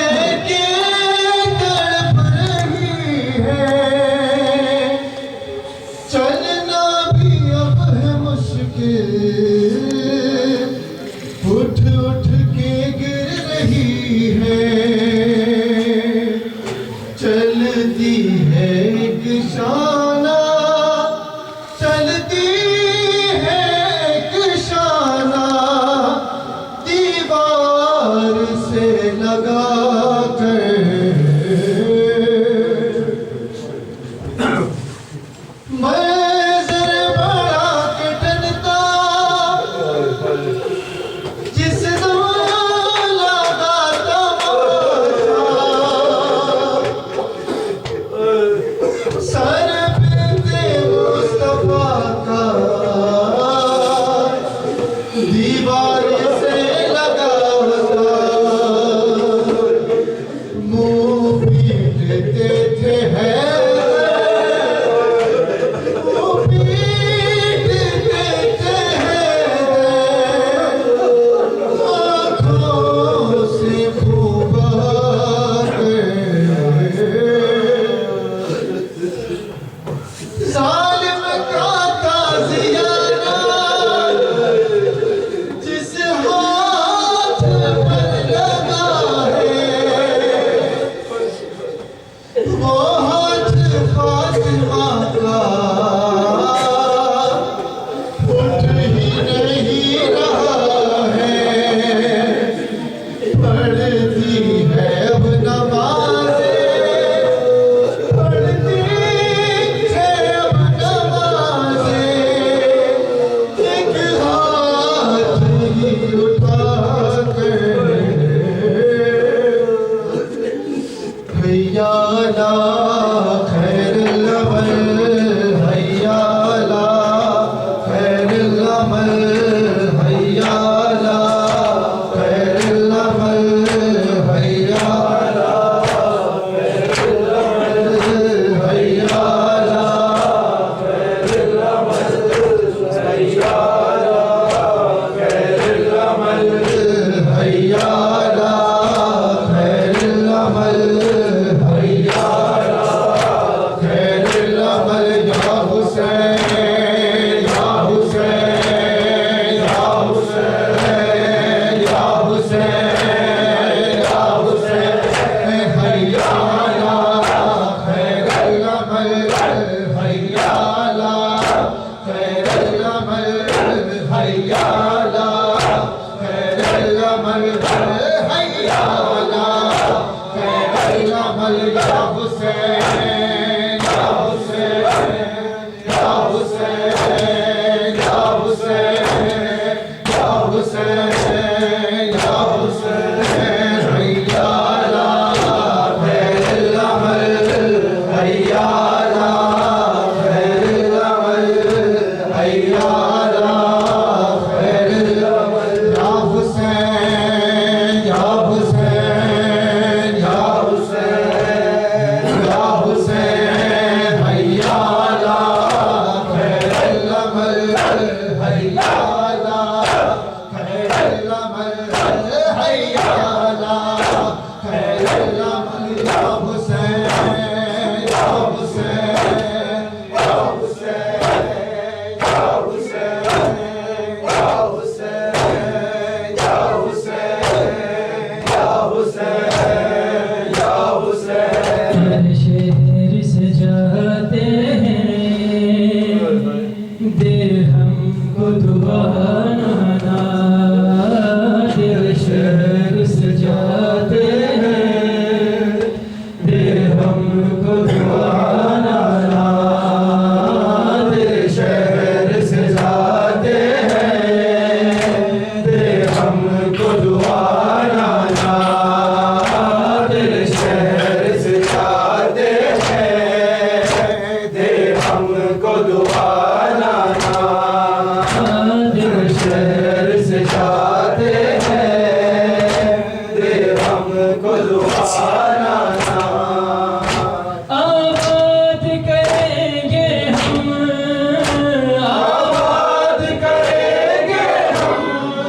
کہ تڑپ رہی ہے چلنا بھی اب ہے مشکل اٹھ اٹھ کے گر رہی ہے چلتی ہے ایک شانہ چلتی ہے ایک شانہ دیوار سے لگا کر منظر بڑا کہ ڈنتا دے ہم کو دعا نانا دل شہر سجاتے ہیں دے ہم کو دعا نانا دل شہر سجاتے ہیں دے ہم کو دعا نانا دل شہر سجاتے ہیں دے ہم کو دعا دل شہر سے جاتے ہیں دے ہم کو دعا نانا آباد کریں گے ہم آباد کریں گے ہم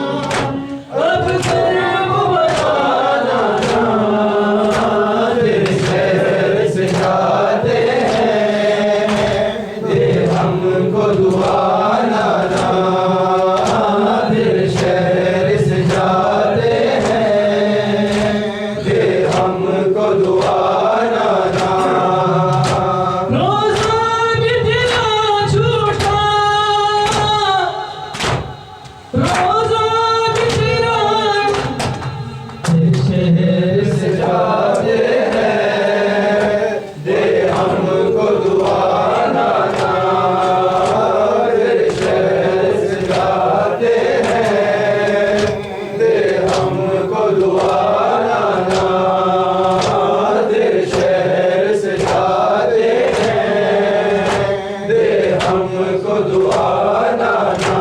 اب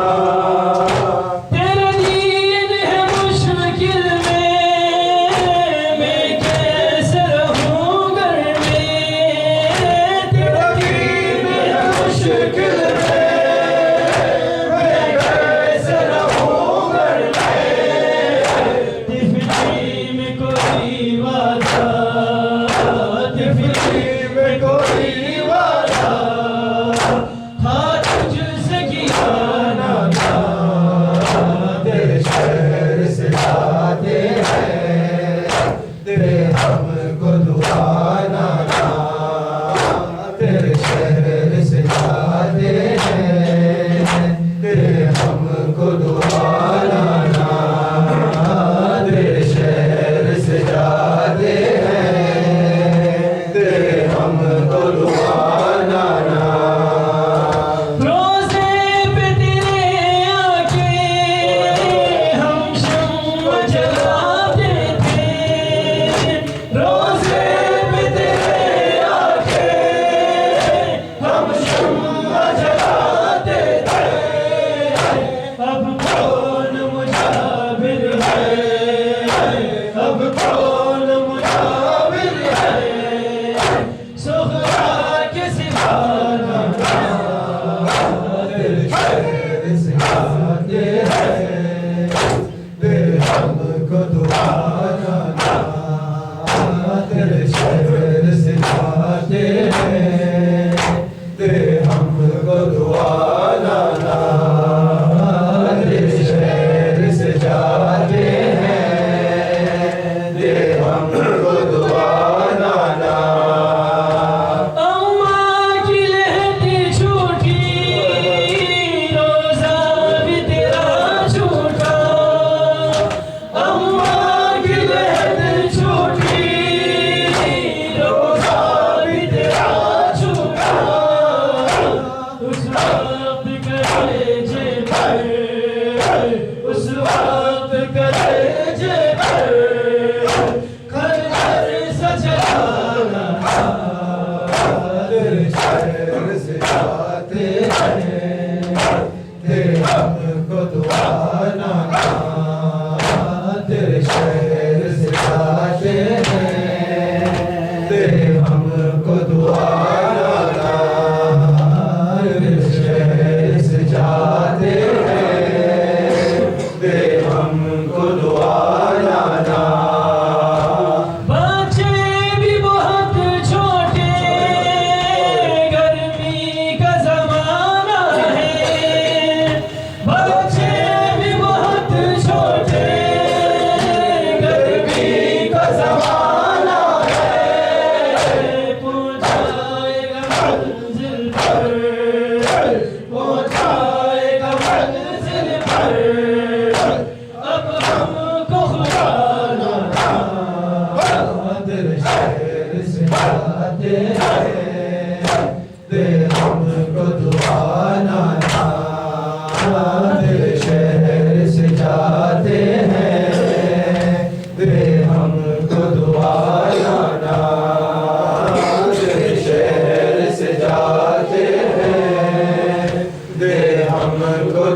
ضرب بنانا دل شہر سے جاتے ہیں دے ہم کو دعا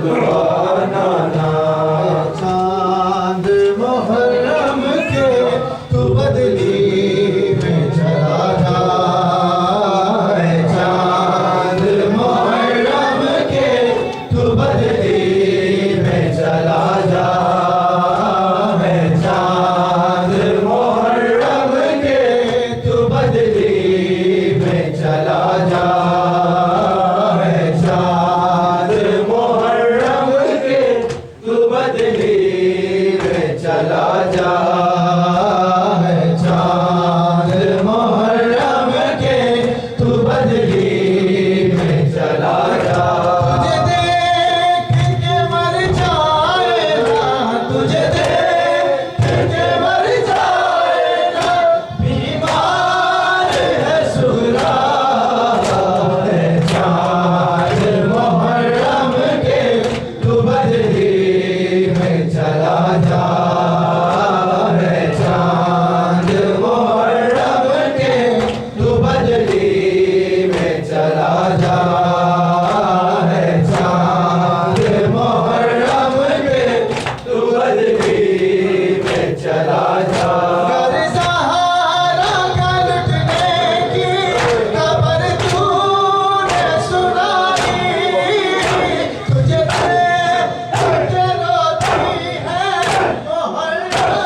دعا نانا چاند محرم کے تو بدلی میں چلا جا چاند محرم کے تو بدلی میں چلا جا چاند محرم کے تو بدلی میں چلا جا چاند محرم کے تو بدلی میں چلا جا چاند محرم کے تو بدلی میں چلا جا تجھے دیکھ کے مر جائے گا تجھے دیکھ کے مر جائے گا بیمار ہے سغرا چاند محرم کے تو بدلی میں چلا جا چاند محرم کے تو بدلی میں چلا جا چاند محرم کے تو بدلی میں چلا جا سہارا کا لٹنے کی خبر تو نے سنائی تجھے تجھے روتی ہے محرم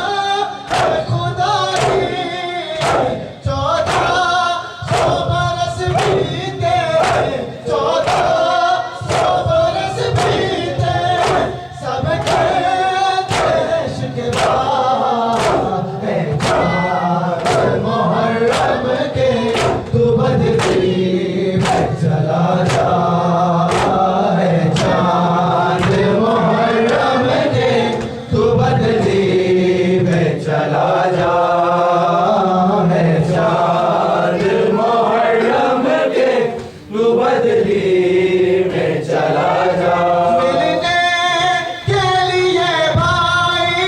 خدائی 1400 برس بیتے 1400 برس بیتے سب کے دیش کے بعد چاند محرم کے تو بدلی میں چلا جا چاند محرم کے تو بدلی میں چلا جا چاند محرم کے تو بدلی میں چلا جا ملنے کے لیے بھائی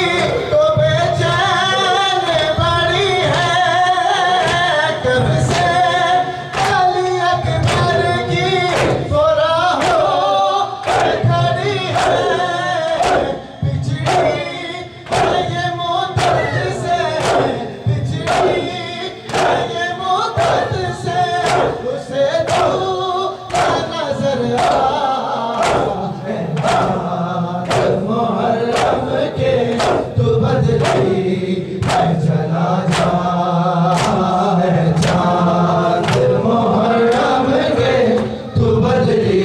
تو بے چین بڑی ہے کب سے علی اکبر کی راہوں پہ کھڑی ہے بچھڑی ہے یہ مدت سے بچھڑی ہے یہ مدت سے اسے تو نظر محرم کے تو بدلی میں چلا جا چاند محرم کے تو بدلی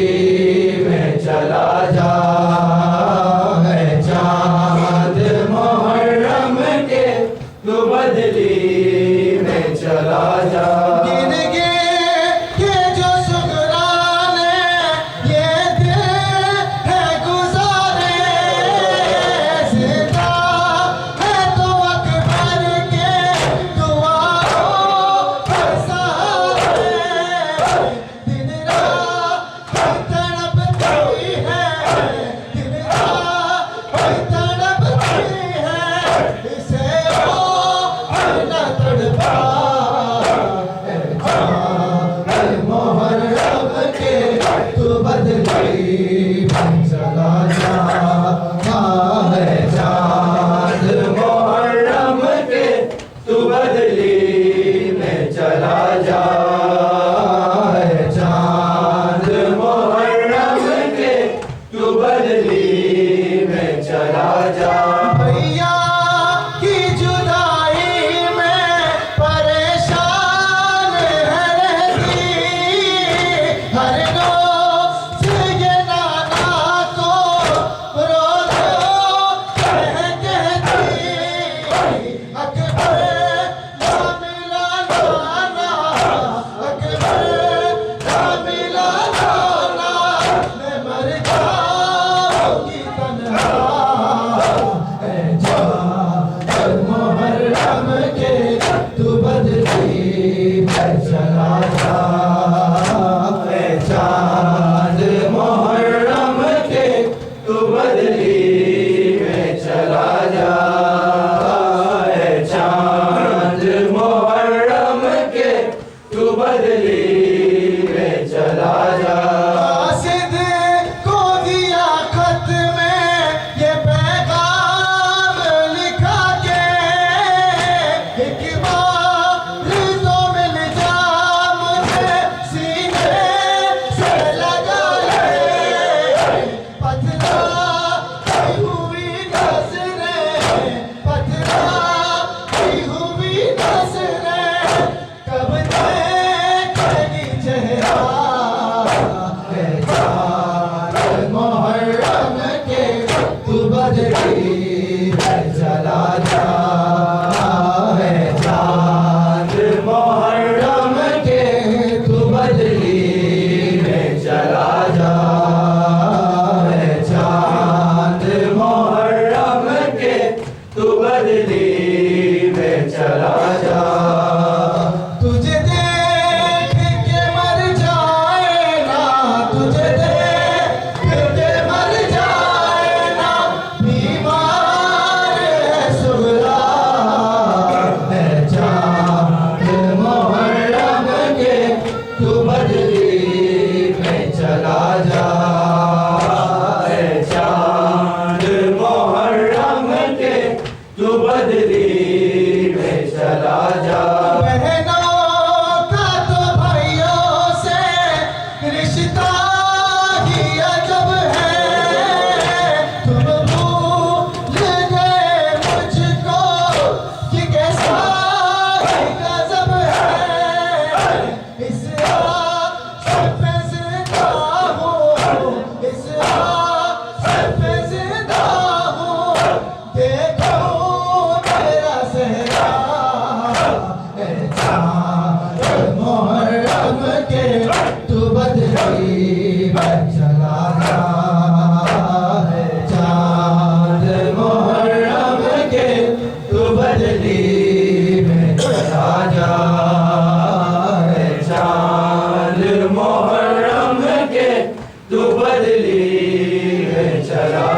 میں چلا جا چاند محرم کے تو بدلی میں چلا جا گن کے جو سغرانے یہ دل ہے گزارے زندہ ہے تو اکبر کے دعاؤں پر سہارے دن رات تڑپتی ہے دن رات تڑپتی ہے اسے وہ نہ تڑپا محرم کے تو بدلی میں چلا جا چاند محرم کے تو بدلی میں چلا جا چاند محرم کے تو بدلی میں چلا جا بھیا کی جدائی میں پریشان ہے رہتی ہر روز یہ نانا کو رو رو کہتی اکبر یا ملا نانا اکبر یا ملا نانا میں مر جاؤں گی تنہا بدلی ہے چلا